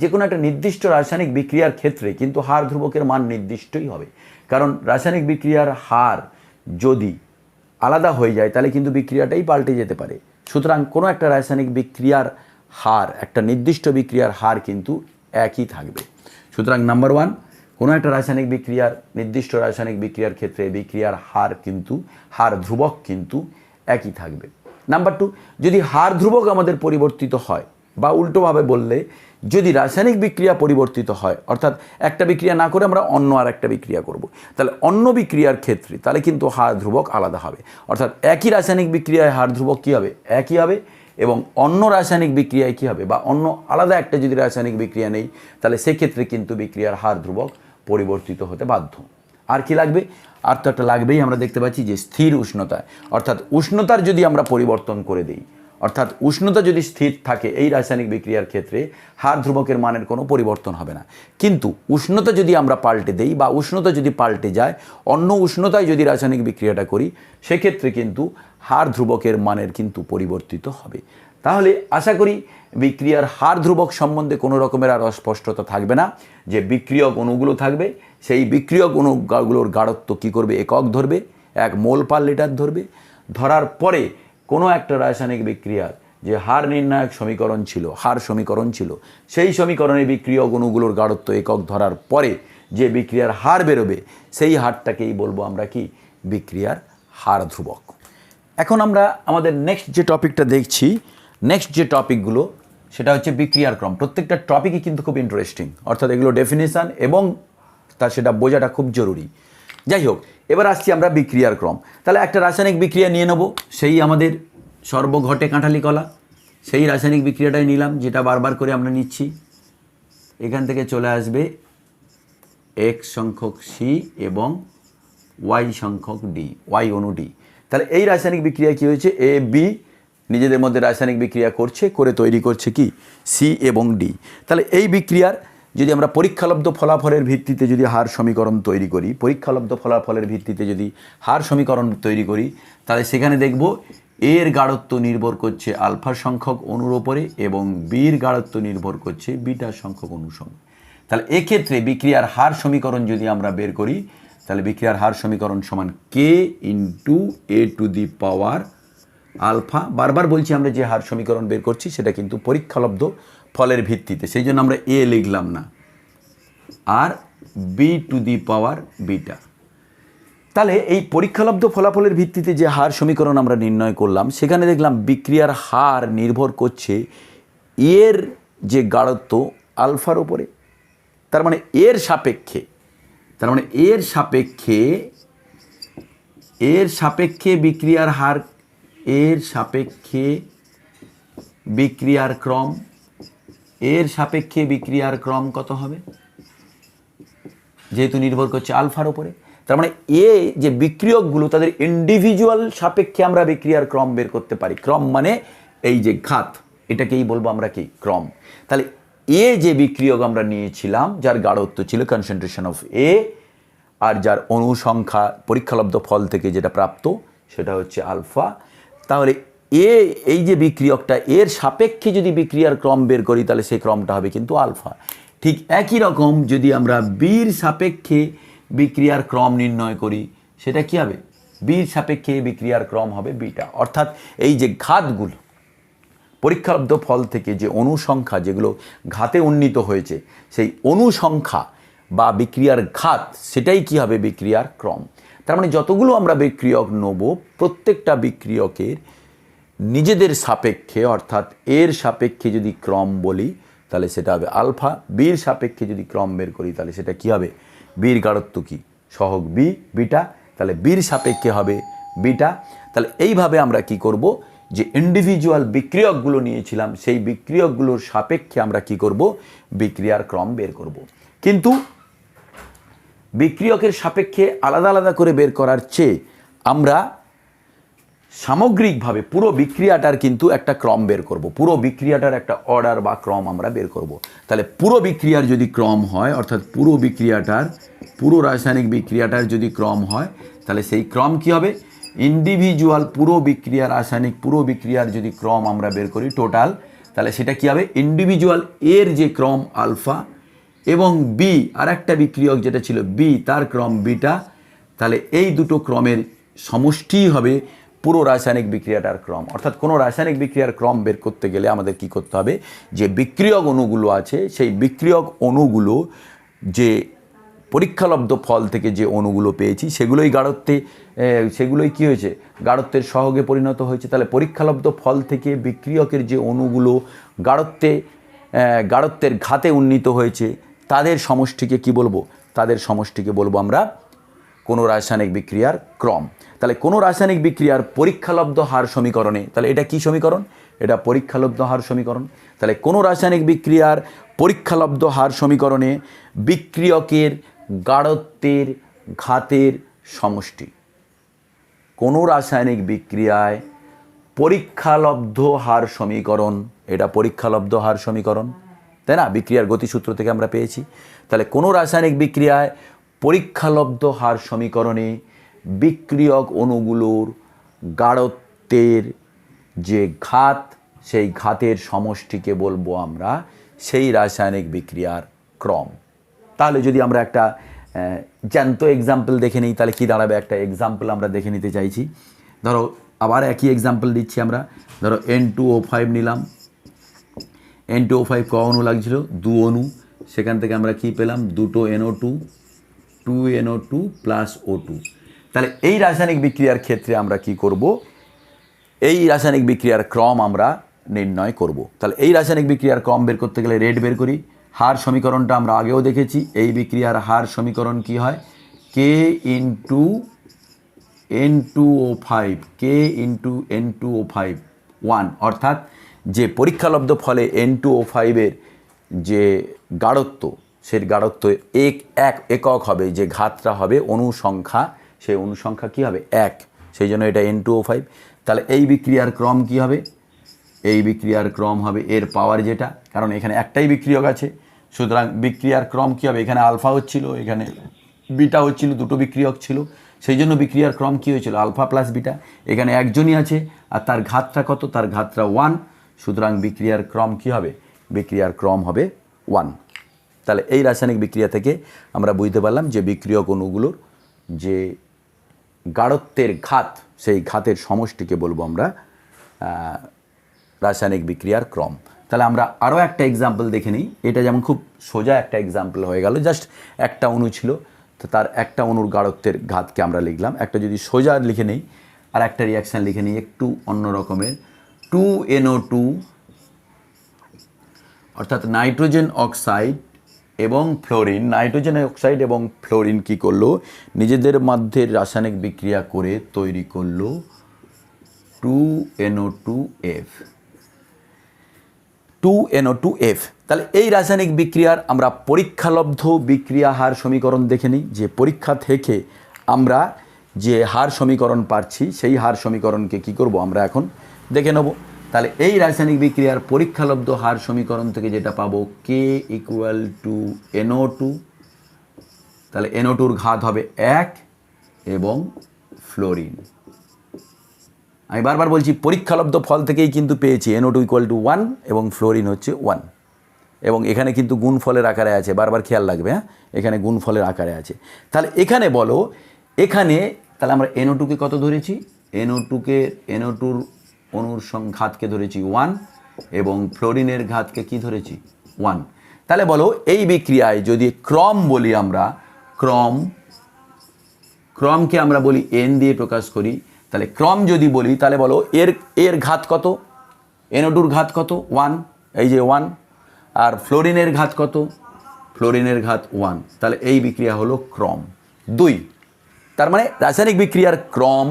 যে কোনো একটা নির্দিষ্ট রাসায়নিক বিক্রিয়ার ক্ষেত্রে কিন্তু হার ধ্রুবকের মান নির্দিষ্টই হবে, কারণ রাসায়নিক বিক্রিয়ার হার যদি আলাদা হয়ে যায় তাহলে কিন্তু বিক্রিয়াটাই পাল্টে যেতে পারে। সুতরাং কোনো একটা রাসায়নিক বিক্রিয়ার হার, একটা নির্দিষ্ট বিক্রিয়ার হার কিন্তু একই থাকবে। সুতরাং নাম্বার 1, কোনো একটা নির্দিষ্ট রাসায়নিক বিক্রিয়ার ক্ষেত্রে বিক্রিয়ার হার ধ্রুবক কিন্তু একই থাকবে। নাম্বার 2, যদি হার ধ্রুবক আমাদের পরিবর্তিত হয়, বা উল্টোভাবে বললে যদি রাসায়নিক বিক্রিয়া পরিবর্তিত হয়, অর্থাৎ একটা বিক্রিয়া না করে আমরা অন্য আর একটা বিক্রিয়া করব, তাহলে অন্য বিক্রিয়ার ক্ষেত্রে তাহলে কিন্তু হার ধ্রুবক আলাদা হবে। অর্থাৎ একই রাসায়নিক বিক্রিয়ায় হার ধ্রুবক কী হবে, একই হবে, এবং অন্য রাসায়নিক বিক্রিয়ায় কী হবে, বা অন্য আলাদা একটা যদি রাসায়নিক বিক্রিয়া নেই তাহলে সেক্ষেত্রে কিন্তু বিক্রিয়ার হার ধ্রুবক পরিবর্তিত হতে বাধ্য। আর কি লাগবে, আর তো একটা লাগবেই, আমরা দেখতে পাচ্ছি যে স্থির উষ্ণতায়, অর্থাৎ উষ্ণতার যদি আমরা পরিবর্তন করে দিই, অর্থাৎ উষ্ণতা যদি স্থির থাকে এই রাসায়নিক বিক্রিয়ার ক্ষেত্রে হার ধ্রুবকের মানের কোনো পরিবর্তন হবে না। কিন্তু উষ্ণতা যদি আমরা পাল্টে দেই, বা উষ্ণতা যদি পাল্টে যায়, অন্য উষ্ণতায় যদি রাসায়নিক বিক্রিয়াটা করি, সেক্ষেত্রে কিন্তু হার ধ্রুবকের মানের কিন্তু পরিবর্তিত হবে। তাহলে আশা করি বিক্রিয়ার হার ধ্রুবক সম্বন্ধে কোনো রকমের আর অস্পষ্টতা থাকবে না। যে বিক্রিয়ক অণুগুলো থাকবে, সেই বিক্রিয়ক অণুগুলোর গাঢ়ত্ব কী করবে, একক ধরবে, 1 মোল পার লিটার ধরবে। ধরার পরে কোনো একটা রাসায়নিক বিক্রিয়ার যে হার নির্ণায়ক হার সমীকরণ ছিল, সেই সমীকরণে বিক্রিয়ক অণুগুলোর গাঢ়ত্ব একক ধরার পরে যে বিক্রিয়ার হার বেরোবে, সেই হারটাকেই বলবো আমরা কি, বিক্রিয়ার হার ধ্রুবক। এখন আমরা আমাদের নেক্সট যে টপিকটা দেখছি, নেক্সট যে টপিকগুলো সেটা হচ্ছে বিক্রিয়ার ক্রম। প্রত্যেকটা টপিকই কিন্তু খুব ইন্টারেস্টিং, অর্থাৎ এগুলো ডেফিনেশান এবং সেটা বোঝাটা খুব জরুরি। যাই হোক, এবার আসছি আমরা বিক্রিয়ার ক্রম। তাহলে একটা রাসায়নিক বিক্রিয়া নিয়ে নেব, সেই আমাদের সর্বঘটে কাঁঠালি কলা, সেই রাসায়নিক বিক্রিয়াটাই নিলাম যেটা বারবার করে আমরা নিচ্ছি। এখান থেকে চলে আসবে এক্স সংখ্যক সি এবং ওয়াই সংখ্যক ডি, ওয়াই অণু ডি। তাহলে এই রাসায়নিক বিক্রিয়া কী হয়েছে, এ বি নিজেদের মধ্যে রাসায়নিক বিক্রিয়া করছে, করে তৈরি করছে কি সি এবং ডি। তাহলে এই বিক্রিয়ার যদি আমরা পরীক্ষালব্ধ ফলাফলের ভিত্তিতে যদি হার সমীকরণ তৈরি করি, পরীক্ষালব্ধ ফলাফলের ভিত্তিতে যদি হার সমীকরণ তৈরি করি, তাহলে সেখানে দেখব এর গাঢ়ত্ব নির্ভর করছে আলফা সংখ্যক অণুর ওপরে এবং বির গাঢ়ত্ব নির্ভর করছে বিটা সংখ্যক অণুর সঙ্গে। তাহলে এক্ষেত্রে বিক্রিয়ার হার সমীকরণ যদি আমরা বের করি, তাহলে বিক্রিয়ার হার সমীকরণ সমান K into A to the power alpha. বারবার বলছি আমরা যে হার সমীকরণ বের করছি সেটা কিন্তু পরীক্ষালব্ধ ফলের ভিত্তিতে, সেই জন্য আমরা এ লিখলাম না, আর B to the power beta. তাহলে এই পরীক্ষালব্ধ ফলাফলের ভিত্তিতে যে হার সমীকরণ আমরা নির্ণয় করলাম, সেখানে দেখলাম বিক্রিয়ার হার নির্ভর করছে এর যে গাঢ়ত্ব আলফার ওপরে, তার মানে এর সাপেক্ষে, তার মানে এর সাপেক্ষে বিক্রিয়ার হার, এর সাপেক্ষে বিক্রিয়ার ক্রম, এর সাপেক্ষে বিক্রিয়ার ক্রম কত হবে, যেহেতু নির্ভর করছে আলফার উপরে। তার মানে এ যে বিক্রিয়কগুলো তাদের ইন্ডিভিজুয়াল সাপেক্ষে আমরা বিক্রিয়ার ক্রম বের করতে পারি। ক্রম মানে এই যে ঘাত, এটাকেই বলবো আমরা কি ক্রম। তাহলে এ যে বিক্রিয়ক আমরা নিয়েছিলাম যার গাঢ়ত্ব ছিল কনসেন্ট্রেশন অফ এ, আর যার অণু সংখ্যা পরীক্ষালব্ধ ফল থেকে যেটা প্রাপ্ত সেটা হচ্ছে আলফা, তাহলে এই যে বিক্রিয়কটা এর সাপেক্ষে যদি বিক্রিয়ার ক্রম বের করি তাহলে সেই ক্রমটা হবে কিন্তু আলফা। ঠিক একই রকম যদি আমরা বির সাপেক্ষে বিক্রিয়ার ক্রম নির্ণয় করি, সেটা কি হবে, বির সাপেক্ষে বিক্রিয়ার ক্রম হবে বিটা। অর্থাৎ এই যে ঘাতগুলো পরীক্ষালব্ধ ফল থেকে যে অণু সংখ্যা যেগুলো ঘাতে উন্নীত হয়েছে, সেই অণু সংখ্যা বা বিক্রিয়ার ঘাত সেটাই কি হবে বিক্রিয়ার ক্রম। তার মানে যতগুলো আমরা বিক্রিয়ক নেব, প্রত্যেকটা বিক্রিয়কের নিজেদের সাপেক্ষে, অর্থাৎ এর সাপেক্ষে যদি ক্রম বলি তাহলে সেটা হবে আলফা, বির সাপেক্ষে যদি ক্রম বের করি তাহলে সেটা কি হবে, বির গাঢ়ত্ব কি সহগ বি বিটা, তাহলে বির সাপেক্ষে হবে বিটা। তাহলে এইভাবে আমরা কি করব, যে ইন্ডিভিজুয়াল বিক্রিয়কগুলো নিয়েছিলাম সেই বিক্রিয়কগুলোর সাপেক্ষে আমরা কি করব, বিক্রিয়ার ক্রম বের করব। কিন্তু বিক্রিয়কের সাপেক্ষে আলাদা আলাদা করে বের করার চেয়ে আমরা সামগ্রিকভাবে পুরো বিক্রিয়াটার কিন্তু একটা ক্রম বের করব, পুরো বিক্রিয়াটার একটা অর্ডার বা ক্রম আমরা বের করব। তাহলে পুরো বিক্রিয়ার যদি ক্রম হয়, অর্থাৎ পুরো বিক্রিয়াটার, পুরো রাসায়নিক বিক্রিয়াটার যদি ক্রম হয়, তাহলে সেই ক্রম কি হবে, ইন্ডিভিজুয়াল পুরো বিক্রিয়া, রাসায়নিক পুরো বিক্রিয়ার যদি ক্রম আমরা বের করি টোটাল, তাহলে সেটা কি হবে, ইন্ডিভিজুয়াল এর যে ক্রম আলফা এবং বি আর একটা বিক্রিয়ক যেটা ছিল বি তার ক্রম বিটা, তাহলে এই দুটো ক্রমের সমষ্টি হবে পুরো রাসায়নিক বিক্রিয়াটার ক্রম। অর্থাৎ কোনো রাসায়নিক বিক্রিয়ার ক্রম বের করতে গেলে আমাদের কি করতে হবে, যে বিক্রিয়ক অণুগুলো আছে সেই বিক্রিয়ক অণুগুলো যে পরীক্ষালব্ধ ফল থেকে যে অণুগুলো পেয়েছি সেগুলোই গাঢ়ত্বে, সেগুলোই কী হয়েছে, গাঢ়ত্বের সহগে পরিণত হয়েছে। তাহলে পরীক্ষালব্ধ ফল থেকে বিক্রিয়কের যে অণুগুলো গাঢ়ত্বের ঘাতে উন্নীত হয়েছে তাদের সমষ্টিকে কি বলবো, তাদের সমষ্টিকে বলবো আমরা কোনো রাসায়নিক বিক্রিয়ার ক্রম। তাহলে কোনো রাসায়নিক বিক্রিয়ার পরীক্ষালব্ধ হার সমীকরণে, তাহলে এটা কি সমীকরণ, এটা পরীক্ষালব্ধ হার সমীকরণ। তাহলে কোনো রাসায়নিক বিক্রিয়ার পরীক্ষালব্ধ হার সমীকরণে বিক্রিয়কের গাঢ়ত্বের ঘাতের সমষ্টি, কোনো রাসায়নিক বিক্রিয়ায় পরীক্ষালব্ধ হার সমীকরণ, এটা পরীক্ষালব্ধ হার সমীকরণ, তাই না, বিক্রিয়ার গতিসূত্র থেকে আমরা পেয়েছি। তাহলে কোনো রাসায়নিক বিক্রিয়ায় পরীক্ষালব্ধ হার সমীকরণে বিক্রিয়ক অণুগুলোর গাঢ়ত্বের যে ঘাত, সেই ঘাতের সমষ্টিকে বলবো আমরা সেই রাসায়নিক বিক্রিয়ার ক্রম। তাহলে যদি আমরা একটা জ্যান্ত এক্সাম্পল দেখে নিই তাহলে কি দাঁড়াবে, একটা এক্সাম্পল আমরা দেখে নিতে চাইছি। ধরো আবার একই এক্সাম্পল দিচ্ছি আমরা, ধরো N2O5 নিলাম, N2O5 ক অণু লাগছিল, 2 অণু, সেখান থেকে আমরা কি পেলাম, দুটো NO2, 2NO2 প্লাস O2। তাহলে এই রাসায়নিক বিক্রিয়ার ক্ষেত্রে আমরা কি করব, এই রাসায়নিক বিক্রিয়ার ক্রম আমরা নির্ণয় করব। তাহলে এই রাসায়নিক বিক্রিয়ার ক্রম বের করতে গেলে রেট বের করি। হার সমীকরণটা আমরা আগেও দেখেছি, এই বিক্রিয়ার হার সমীকরণ কি হয়, K into N2O5, K into N2O5 1, অর্থাৎ যে পরীক্ষালব্ধ ফলে N2O5 এর যে গাঢ়ত্ব, সেই গাঢ়ত্ব একক হবে, যে ঘাতটা হবে অনুসংখ্যা, সেই অনুসংখ্যা কী হবে 1, সেই জন্য এটা N2O5। তাহলে এই বিক্রিয়ার ক্রম কী হবে, এই বিক্রিয়ার ক্রম হবে এর পাওয়ার যেটা, কারণ এখানে একটাই বিক্রিয়ক আছে, সুতরাং বিক্রিয়ার ক্রম কী হবে, এখানে আলফা হচ্ছিল, এখানে বিটা হচ্ছিল, দুটো বিক্রিয়ক ছিল, সেই জন্য বিক্রিয়ার ক্রম কী হয়েছিল আলফা প্লাস বিটা। এখানে একজনই আছে আর তার ঘাতটা কত, তার ঘাতটা 1, সুতরাং বিক্রিয়ার ক্রম কী হবে, বিক্রিয়ার ক্রম হবে 1। তাহলে এই রাসায়নিক বিক্রিয়া থেকে আমরা বুঝতে পারলাম যে বিক্রিয়ক অণুগুলোর যে গাঢ়ত্বের ঘাত, সেই ঘাতের সমষ্টিকে বলবো আমরা রাসায়নিক বিক্রিয়ার ক্রম। তাহলে আমরা আরও একটা এক্সাম্পল দেখে নিই। এটা যেমন খুব সোজা একটা এক্সাম্পল হয়ে গেল, জাস্ট একটা অণু ছিল, তো তার একটা অণুর গাঢ়ত্বের ঘাতকে আমরা লিখলাম। একটা যদি সোজা লিখে নিই, আর একটা রিয়াকশান লিখে নিই একটু অন্য রকমের, 2NO2 অর্থাৎ নাইট্রোজেন অক্সাইড এবং ফ্লোরিন, নাইট্রোজেন অক্সাইড এবং ফ্লোরিন কী করলো, নিজেদের মধ্যে রাসায়নিক বিক্রিয়া করে তৈরি করলো 2NO2F। 2NO2F। তাহলে এই রাসায়নিক বিক্রিয়ার আমরা পরীক্ষালব্ধ বিক্রিয়া হার সমীকরণ দেখে নিই, যে পরীক্ষা থেকে আমরা যে হার সমীকরণ পাচ্ছি সেই হার সমীকরণকে কি করব আমরা এখন দেখে নেব। তাহলে এই রাসায়নিক বিক্রিয়ার পরীক্ষালব্ধ হার সমীকরণ থেকে যেটা পাবো K = NO2, তাহলে NO2-র ঘাত হবে 1 এবং ফ্লোরিন। আমি বারবার বলছি পরীক্ষালব্ধ ফল থেকেই কিন্তু পেয়েছি NO2 = 1 এবং ফ্লোরিন হচ্ছে 1, এবং এখানে কিন্তু গুণফলের আকারে আছে, বারবার খেয়াল রাখবে, হ্যাঁ, এখানে গুণফলের আকারে আছে। তাহলে এখানে বলো, এখানে তাহলে আমরা NO2-কে কত ধরেছি, NO2-র অণুর ঘাতকে ধরেছি 1 এবং ফ্লোরিনের ঘাতকে কি ধরেছি 1। তাহলে বলো এই বিক্রিয়ায় যদি ক্রম বলি আমরা, ক্রমকে আমরা বলি N দিয়ে প্রকাশ করি, তাহলে ক্রম যদি বলি তাহলে বলো এর ঘাত কত, NO2-র ঘাত কত 1, এই যে 1, আর ফ্লোরিনের ঘাত কত, ফ্লোরিনের ঘাত 1, তাহলে এই বিক্রিয়া হলো ক্রম 2। তার মানে রাসায়নিক বিক্রিয়ার ক্রম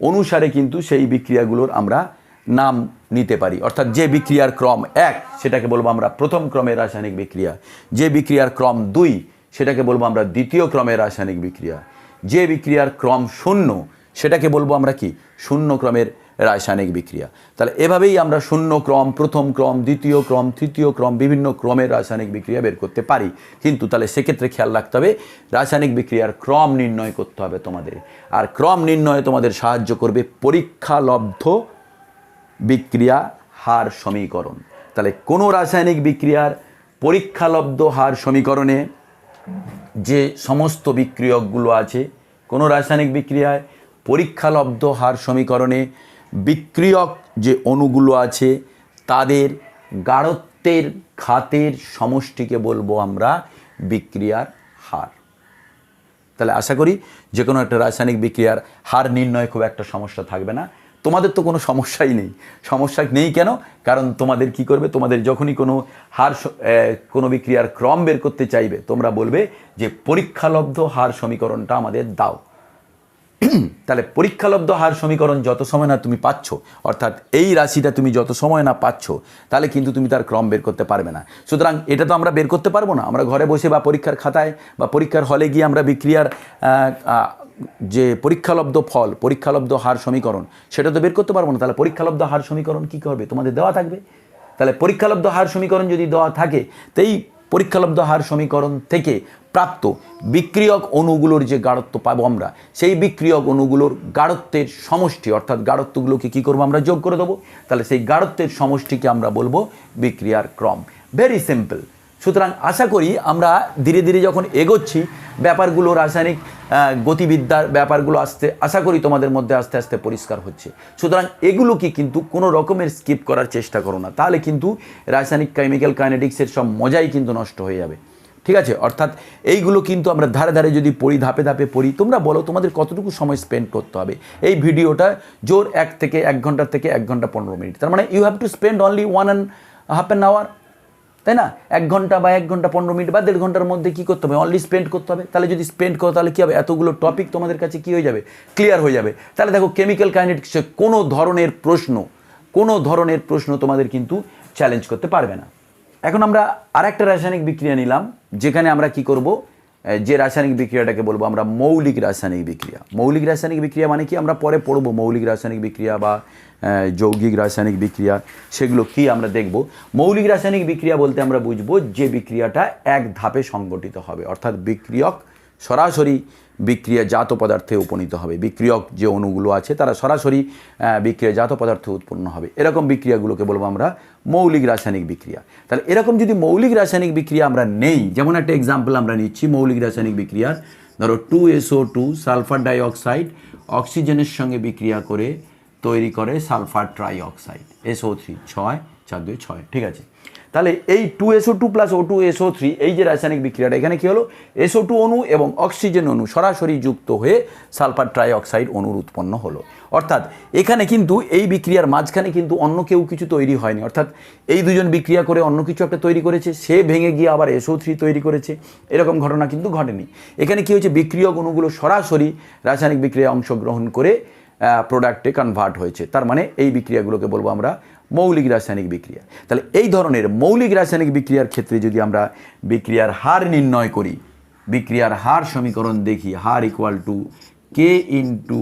অনুসারে কিন্তু সেই বিক্রিয়াগুলোর আমরা নাম নিতে পারি, অর্থাৎ যে বিক্রিয়ার ক্রম 1 সেটাকে বলবো আমরা প্রথম ক্রমের রাসায়নিক বিক্রিয়া, যে বিক্রিয়ার ক্রম 2 সেটাকে বলবো আমরা দ্বিতীয় ক্রমের রাসায়নিক বিক্রিয়া, যে বিক্রিয়ার ক্রম 0 সেটাকে বলবো আমরা কি 0 ক্রমের রাসায়নিক বিক্রিয়া। তাহলে এভাবেই আমরা 0 ক্রম, প্রথম ক্রম, দ্বিতীয় ক্রম, তৃতীয় ক্রম, বিভিন্ন ক্রমের রাসায়নিক বিক্রিয়া বের করতে পারি। কিন্তু তাহলে সেক্ষেত্রে খেয়াল রাখতে হবে রাসায়নিক বিক্রিয়ার ক্রম নির্ণয় করতে হবে তোমাদের, আর ক্রম নির্ণয়ে তোমাদের সাহায্য করবে পরীক্ষালব্ধ বিক্রিয়া হার সমীকরণ। তাহলে কোনো রাসায়নিক বিক্রিয়ার পরীক্ষালব্ধ হার সমীকরণে যে সমস্ত বিক্রিয়কগুলো আছে, কোনো রাসায়নিক বিক্রিয়ায় পরীক্ষালব্ধ হার সমীকরণে বিক্রিয়ক যে অণুগুলো আছে তাদের গাঢ়ত্বের ঘাতের সমষ্টিকে বলবো আমরা বিক্রিয়ার হার। তাহলে আশা করি যে কোনো একটা রাসায়নিক বিক্রিয়ার হার নির্ণয় খুব একটা সমস্যা থাকবে না। তোমাদের তো কোনো সমস্যাই নেই, সমস্যা নেই কেন, কারণ তোমাদের কি করবে, তোমাদের যখনই কোনো বিক্রিয়ার ক্রম বের করতে চাইবে তোমরা বলবে যে পরীক্ষালব্ধ হার সমীকরণটা আমাদের দাও। তাহলে পরীক্ষালব্ধ হার সমীকরণ যত সময় না তুমি পাচ্ছ, অর্থাৎ এই রাশিটা তুমি যত সময় না পাচ্ছ, তাহলে কিন্তু তুমি তার ক্রম বের করতে পারবে না। সুতরাং এটা তো আমরা বের করতে পারবো না, আমরা ঘরে বসে বা পরীক্ষার খাতায় বা পরীক্ষার হলে গিয়ে আমরা বিক্রিয়ার যে পরীক্ষালব্ধ ফল, পরীক্ষালব্ধ হার সমীকরণ সেটা তো বের করতে পারবো না। তাহলে পরীক্ষালব্ধ হার সমীকরণ কী করবে, তোমাদের দেওয়া থাকবে। তাহলে পরীক্ষালব্ধ হার সমীকরণ যদি দেওয়া থাকে, তো এই পরীক্ষালব্ধ হার সমীকরণ থেকে প্রাপ্ত বিক্রিয়ক অণুগুলোর যে গাঢ়ত্ব পাবো আমরা, সেই বিক্রিয়ক অণুগুলোর গাঢ়ত্বের সমষ্টি, অর্থাৎ গাঢ়ত্বগুলোকে কী করবো আমরা যোগ করে দেবো। তাহলে সেই গাঢ়ত্বের সমষ্টিকে আমরা বলবো বিক্রিয়ার ক্রম। Very simple. সুতরাং আশা করি আমরা ধীরে ধীরে যখন এগোচ্ছি ব্যাপারগুলো, রাসায়নিক গতিবিদ্যার ব্যাপারগুলো আশা করি তোমাদের মধ্যে আস্তে আস্তে পরিষ্কার হচ্ছে। সুতরাং এগুলোকে কিন্তু কোনো রকমের স্কিপ করার চেষ্টা করো না, তাহলে কিন্তু রাসায়নিক কেমিক্যাল কাইনেটিক্সের সব মজাই কিন্তু নষ্ট হয়ে যাবে। ঠিক আছে, অর্থাৎ এইগুলো কিন্তু আমরা ধারে ধারে যদি পড়ি, ধাপে ধাপে পড়ি। তোমরা বলো তোমাদের কতটুকু সময় স্পেন্ড করতে হবে এই ভিডিওটা, জোর 1 ঘন্টা থেকে 1 ঘন্টা 15 মিনিট। তার মানে you have to spend only 1.5 hour, তাই না? 1 ঘন্টা বা 1 ঘন্টা 15 মিনিট বা 1.5 ঘন্টার মধ্যে কী করতে হবে, অনলি স্পেন্ড করতে হবে। তাহলে যদি স্পেন্ড করো তাহলে কী হবে, এতগুলো টপিক তোমাদের কাছে কী হয়ে যাবে, ক্লিয়ার হয়ে যাবে। তাহলে দেখো কেমিক্যাল কাইনেটিক্সে কোনো ধরনের প্রশ্ন তোমাদের কিন্তু চ্যালেঞ্জ করতে পারবে না। এখন আমরা আরেকটা রাসায়নিক বিক্রিয়া নিলাম, যেখানে আমরা কি করব, যে রাসায়নিক বিক্রিয়াটাকে বলবো আমরা মৌলিক রাসায়নিক বিক্রিয়া। মৌলিক রাসায়নিক বিক্রিয়া মানে কি, আমরা পরে পড়বো মৌলিক রাসায়নিক বিক্রিয়া বা যৌগিক রাসায়নিক বিক্রিয়া, সেগুলো কি আমরা দেখব। মৌলিক রাসায়নিক বিক্রিয়া বলতে আমরা বুঝবো যে বিক্রিয়াটা এক ধাপে সংগঠিত হবে, অর্থাৎ বিক্রিয়ক সরাসরি বিক্রিয়াজাত পদার্থে উপনীত হবে, বিক্রিয়ক যে অণুগুলো আছে তারা সরাসরি বিক্রিয়াজাত পদার্থে উৎপন্ন হবে, এরকম বিক্রিয়াগুলোকে বলবো আমরা মৌলিক রাসায়নিক বিক্রিয়া। তাহলে এরকম যদি মৌলিক রাসায়নিক বিক্রিয়া আমরা নেই, যেমন একটা এক্সাম্পল আমরা নিচ্ছি মৌলিক রাসায়নিক বিক্রিয়ার, ধরো 2SO2 সালফার ডাইঅক্সাইড অক্সিজেনের সঙ্গে বিক্রিয়া করে তৈরি করে সালফার ট্রাইঅক্সাইড SO3, 6 4 2 6, ঠিক আছে। তাহলে এই 2SO2 + O2SO3 এই যে রাসায়নিক বিক্রিয়াটা, এখানে কি হলো, SO2 অণু এবং অক্সিজেন অণু সরাসরি যুক্ত হয়ে সালফার ট্রাইঅক্সাইড অণুর উৎপন্ন হলো। অর্থাৎ এখানে কিন্তু এই বিক্রিয়ার মাঝখানে কিন্তু অন্য কেউ কিছু তৈরি হয়নি, অর্থাৎ এই দুজন বিক্রিয়া করে অন্য কিছু একটা তৈরি করেছে, সে ভেঙে গিয়ে আবার SO3 তৈরি করেছে, এরকম ঘটনা কিন্তু ঘটেনি। এখানে কি হয়েছে, বিক্রিয়ক অণুগুলো সরাসরি রাসায়নিক বিক্রিয়ায় অংশগ্রহণ করে প্রোডাক্টে কনভার্ট হয়েছে, তার মানে এই বিক্রিয়াগুলোকে বলবো আমরা মৌলিক রাসায়নিক বিক্রিয়া। তাহলে এই ধরনের মৌলিক রাসায়নিক বিক্রিয়ার ক্ষেত্রে যদি আমরা বিক্রিয়ার হার নির্ণয় করি, বিক্রিয়ার হার সমীকরণ দেখি, হার equal to K into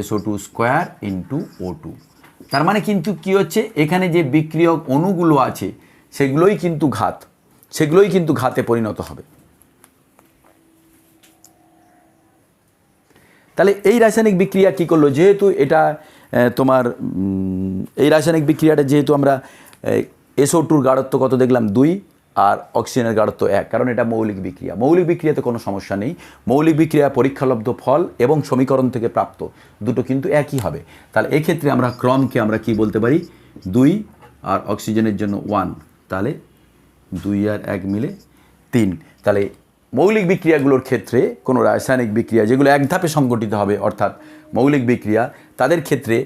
SO2 square into O2। তার মানে কিন্তু কি হচ্ছে, এখানে যে বিক্রিয়ক অণুগুলো আছে সেগুলোই কিন্তু ঘাতে পরিণত হবে। তাহলে এই রাসায়নিক বিক্রিয়া কি করলো, যেহেতু এটা তোমার এই রাসায়নিক বিক্রিয়াটা যেহেতু আমরা SO2 গাঢ়ত্ব কত দেখলাম 2 আর অক্সিজেনের গাঢ়ত্ব 1, কারণ এটা মৌলিক বিক্রিয়া। মৌলিক বিক্রিয়াতে কোনো সমস্যা নেই, মৌলিক বিক্রিয়া পরীক্ষালব্ধ ফল এবং সমীকরণ থেকে প্রাপ্ত দুটো কিন্তু একই হবে। তাহলে এক্ষেত্রে আমরা ক্রমকে আমরা কি বলতে পারি, 2 আর অক্সিজেনের জন্য 1, তাহলে 2 আর 1 মিলে 3। তাহলে মৌলিক বিক্রিয়াগুলোর ক্ষেত্রে কোনো রাসায়নিক বিক্রিয়া যেগুলো এক ধাপে সংগঠিত হবে, অর্থাৎ মৌলিক বিক্রিয়া, তাদের ক্ষেত্রে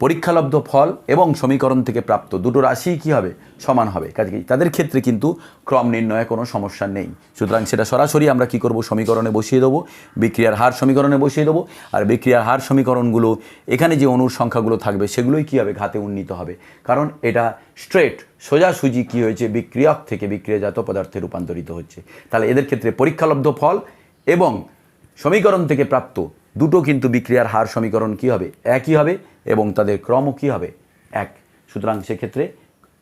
পরীক্ষালব্ধ ফল এবং সমীকরণ থেকে প্রাপ্ত দুটো রাশি কি হবে, সমান হবে, কাজেই তাদের ক্ষেত্রে কিন্তু ক্রম নির্ণয়ে কোনো সমস্যা নেই। সুতরাং সেটা সরাসরি আমরা কি করব, সমীকরণে বসিয়ে দেবো, বিক্রিয়ার হার সমীকরণে বসিয়ে দেবো, আর বিক্রিয়ার হার সমীকরণগুলো এখানে যে অণুর সংখ্যাগুলো থাকবে সেগুলোই কী হবে, ঘাতে উন্নীত হবে, কারণ এটা স্ট্রেট সোজাসুজি কী হয়েছে, বিক্রিয়ক থেকে বিক্রিয়াজাত পদার্থে রূপান্তরিত হচ্ছে। তাহলে এদের ক্ষেত্রে পরীক্ষালব্ধ ফল এবং সমীকরণ থেকে প্রাপ্ত দুটো কিন্তু বিক্রিয়ার হার সমীকরণ কী হবে, একই হবে, এবং তাদের ক্রমও কী হবে, এক। সুতরাং সেক্ষেত্রে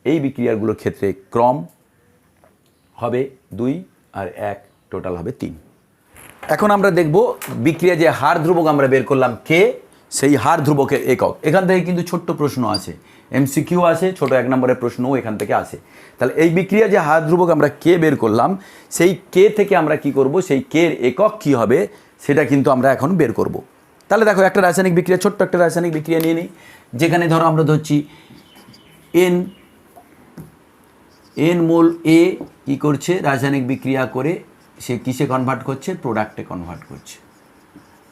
এই বিক্রিয়াগুলোর ক্ষেত্রে ক্রম হবে 2 আর 1, টোটাল হবে 3। এখন আমরা দেখব বিক্রিয়া যে হার ধ্রুবক আমরা বের করলাম কে, সেই হার ধ্রুবকের একক। এখান থেকে কিন্তু ছোট্ট প্রশ্ন আছে, MCQ আছে, ছোট 1 নম্বরের প্রশ্নও এখান থেকে আসে। তাহলে এই বিক্রিয়া যে হার ধ্রুবক আমরা কে বের করলাম, সেই কে থেকে আমরা কি করব, সেই কের একক কি হবে সেটা কিন্তু আমরা এখন বের করব। তাহলে দেখো একটা রাসায়নিক বিক্রিয়া, ছোট্ট একটা রাসায়নিক বিক্রিয়া নিয়ে নিই, যেখানে ধরো আমরা ধরছি n মোল A কি করছে, রাসায়নিক বিক্রিয়া করে সে কিসে কনভার্ট করছে, প্রোডাক্টে কনভার্ট করছে।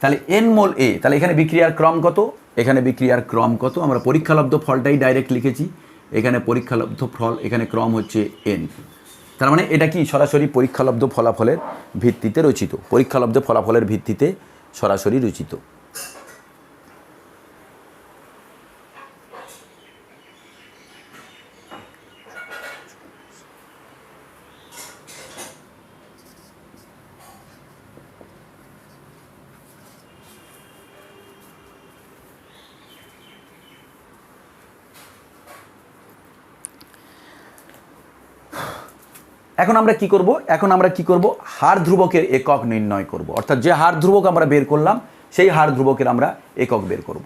তাহলে n মোল A, তাহলে এখানে বিক্রিয়ার ক্রম কত, এখানে বিক্রিয়ার ক্রম কত, আমরা পরীক্ষালব্ধ ফলটাই ডাইরেক্ট লিখেছি, এখানে পরীক্ষালব্ধ ফল, এখানে ক্রম হচ্ছে n। তার মানে এটা কি সরাসরি পরীক্ষালব্ধ ফলাফলের ভিত্তিতে রচিত, পরীক্ষালব্ধ ফলাফলের ভিত্তিতে সরাসরি রচিত। এখন আমরা কি করব, হার ধ্রুবকের একক নির্ণয় করব, অর্থাৎ যে হার ধ্রুবক আমরা বের করলাম সেই হার ধ্রুবকের আমরা একক বের করব,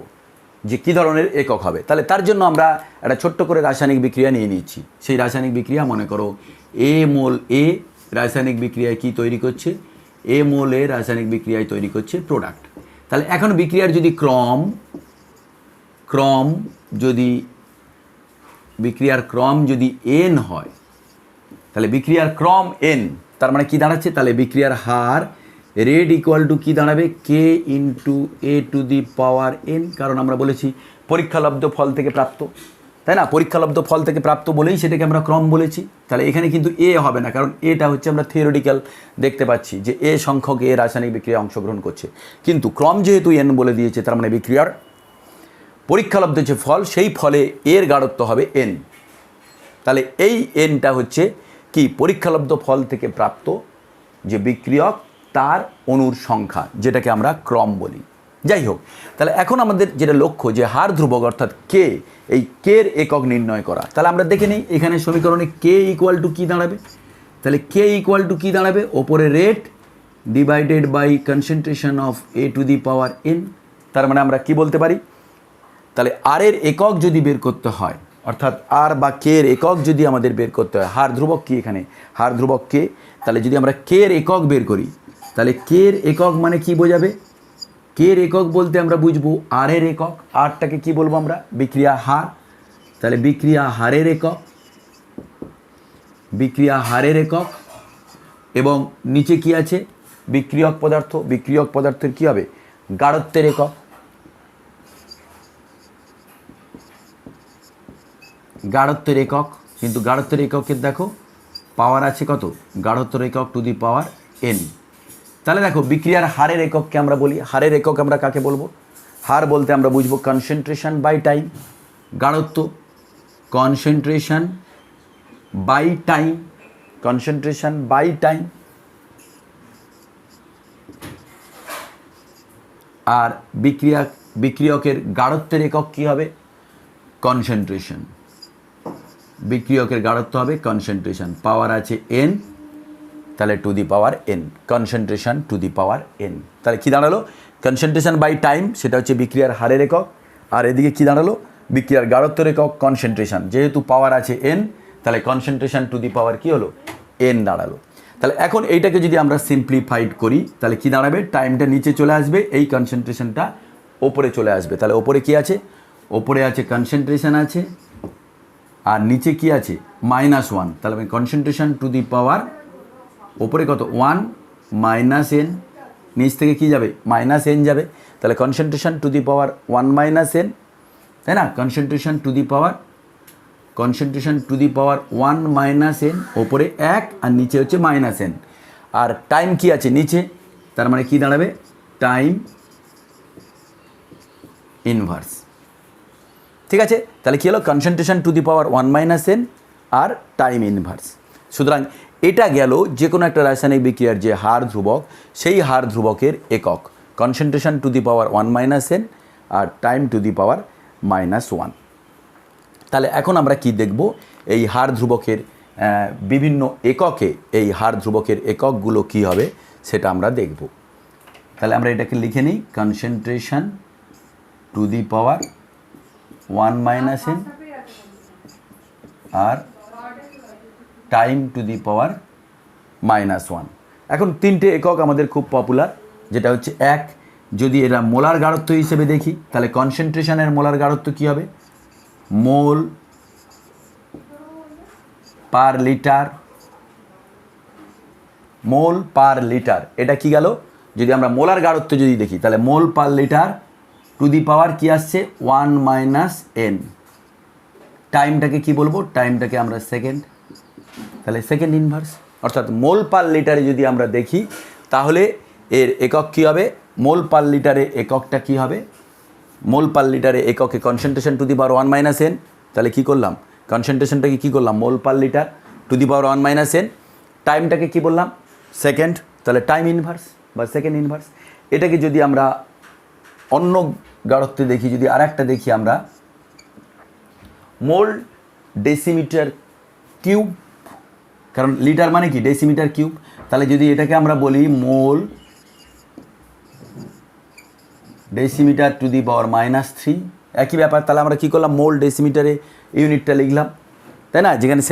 যে কী ধরনের একক হবে। তাহলে তার জন্য আমরা একটা ছোট্ট করে রাসায়নিক বিক্রিয়া নিয়ে নিচ্ছি। সেই রাসায়নিক বিক্রিয়া মনে করো A মোল A রাসায়নিক বিক্রিয়ায় কি তৈরি করছে, A মোল A রাসায়নিক বিক্রিয়ায় তৈরি করছে প্রোডাক্ট। তাহলে এখন বিক্রিয়ার যদি বিক্রিয়ার ক্রম যদি n হয়, তাহলে বিক্রিয়ার ক্রম n, তার মানে কি দাঁড়াচ্ছে, তাহলে বিক্রিয়ার হার রেড ইকুয়াল টু কী দাঁড়াবে, k into A two the power n, কারণ আমরা বলেছি পরীক্ষালব্ধ ফল থেকে প্রাপ্ত, তাই না, পরীক্ষালব্ধ ফল থেকে প্রাপ্ত বলেই সেটাকে আমরা ক্রম বলেছি। তাহলে এখানে কিন্তু A হবে না, কারণ এটা হচ্ছে আমরা থিওরিটিক্যাল দেখতে পাচ্ছি যে A সংখ্যক A রাসায়নিক বিক্রিয়ায় অংশগ্রহণ করছে, কিন্তু ক্রম যেহেতু n বলে দিয়েছে, তার মানে বিক্রিয়ার পরীক্ষালব্ধ যে ফল সেই ফলে এর গাঢ়ত্ব হবে n। তাহলে এই nটা হচ্ছে কি পরীক্ষালব্ধ ফল থেকে প্রাপ্ত যে বিক্রিয়ক তার অণুর সংখ্যা, যেটাকে আমরা ক্রম বলি। যাই হোক, তাহলে এখন আমাদের যেটা লক্ষ্য যে হার ধ্রুবক অর্থাৎ কে, এই কের একক নির্ণয় করা। তাহলে আমরা দেখে নিই এখানে সমীকরণে কে ইকুয়াল টু কী দাঁড়াবে। তাহলে কে ইকুয়াল টু কী দাঁড়াবে, ওপরে rate divided by concentration of A to the power n। তার মানে আমরা কি বলতে পারি, তাহলে আর এর একক যদি বের করতে হয়, অর্থাৎ আর বা কে এর একক যদি আমাদের বের করতে হয়, হার ধ্রুবক কি এখানে, হার ধ্রুবক কে, তাহলে যদি আমরা কে এর একক বের করি, তাহলে কে এর একক মানে কি বোঝাবে, কে এর একক বলতে আমরা বুঝবো আর এর একক, আরটাকে কি বলবো আমরা, বিক্রিয়া হার। তাহলে বিক্রিয়া হারের একক, বিক্রিয়া হারের একক, এবং নিচে কি আছে বিক্রিয়ক পদার্থ, বিক্রিয়ক পদার্থের কি হবে গাঢ়ত্বের একক, গাঢ়ত্বের একক। কিন্তু গাঢ়ত্বের এককের দেখো পাওয়ার আছে কত, গাঢ়ত্বের একক টু দি পাওয়ার n। তাহলে দেখো বিক্রিয়ার হারের একককে আমরা বলি, হারের একক আমরা কাকে বলবো, হার বলতে আমরা বুঝবো কনসেন্ট্রেশন বাই টাইম, গাঢ়ত্ব concentration by time, concentration by time. আর বিক্রিয়কের গাঢ়ত্বের একক কি হবে, কনসেন্ট্রেশন, বিক্রিয়কের গাঢ়ত্ব হবে কনসেন্ট্রেশন, পাওয়ার আছে n, তাহলে two the power n, concentration to the power n। তাহলে কী দাঁড়ালো, কনসেন্ট্রেশন বাই টাইম সেটা হচ্ছে বিক্রিয়ার হারের একক, আর এদিকে কী দাঁড়ালো বিক্রিয়ার গাঢ়ত্বের একক কনসেন্ট্রেশন, যেহেতু পাওয়ার আছে n তাহলে কনসেন্ট্রেশন টু দি পাওয়ার কী হলো n দাঁড়ালো। তাহলে এখন এইটাকে যদি আমরা সিম্পলিফাইড করি তাহলে কী দাঁড়াবে, টাইমটা নিচে চলে আসবে, এই কনসেন্ট্রেশনটা ওপরে চলে আসবে। তাহলে ওপরে কি আছে, ওপরে আছে কনসেন্ট্রেশন আছে, আর নিচে কি আছে -1, তাহলে কনসেন্ট্রেশন টু দি পাওয়ার ওপরে কত 1 মাইনাস n, নিচ থেকে কি যাবে -n যাবে, তাহলে concentration to the power 1 - n, তাই না, concentration to the power 1 - n, ওপরে 1 আর নিচে হচ্ছে -n, আর টাইম কি আছে নিচে, তার মানে কি দাঁড়াবে টাইম ইনভার্স। ঠিক আছে, তাহলে কী হলো concentration to the power 1 - n আর টাইম ইনভার্স। সুতরাং এটা গেল যে কোনো একটা রাসায়নিক বিক্রিয়ার যে হার ধ্রুবক, সেই হার ধ্রুবকের একক concentration to the power 1 - n আর টাইম টু দি পাওয়ার -1। তাহলে এখন আমরা কি দেখব, এই হার ধ্রুবকের বিভিন্ন এককে এই হার ধ্রুবকের এককগুলো কি হবে সেটা আমরা দেখব। তাহলে আমরা এটাকে লিখে নিই, concentration to the power 1 - n আর টাইম টু দি পাওয়ার -1। এখন তিনটে একক আমাদের খুব পপুলার, যেটা হচ্ছে এক, যদি এরা মোলার গাঢ়ত্ব হিসেবে দেখি তাহলে কনসেন্ট্রেশনের মোলার গাঢ়ত্ব কী হবে, মোল পার লিটার, মোল পার লিটার। এটা কি গেল, যদি আমরা মোলার গাঢ়ত্ব যদি দেখি তাহলে মোল পার লিটার টু দি পাওয়ার কি আসছে 1 - n। টাইমটাকে কি বলবো, টাইমটাকে আমরা সেকেন্ড, তাহলে সেকেন্ড ইনভার্স, অর্থাৎ মোল পার লিটারে যদি আমরা দেখি তাহলে এর একক কী হবে, মোল পার লিটারে এককটা কী হবে, মোল পার লিটারে এককে concentration to the power 1 - n, তাহলে কী করলাম কনসেন্ট্রেশনটাকে কী করলাম mole per litre to the power 1 - n, টাইমটাকে কী বললাম সেকেন্ড, তাহলে টাইম ইনভার্স বা সেকেন্ড ইনভার্স। এটাকে যদি আমরা অন্য গাঢ়ত্বে দেখি, যদি আর একটা দেখি আমরা মোল ডেসিমিটার কিউব, কারণ লিটার মানে কি ডেসিমিটার কিউব, তাহলে যদি এটাকে আমরা বলি মোল ডেসিমিটার টু দি পাওয়ার -3, একই ব্যাপার। তাহলে আমরা কী করলাম, মোল ডেসিমিটারে ইউনিটটা লিখলাম, তাই না, যেখানে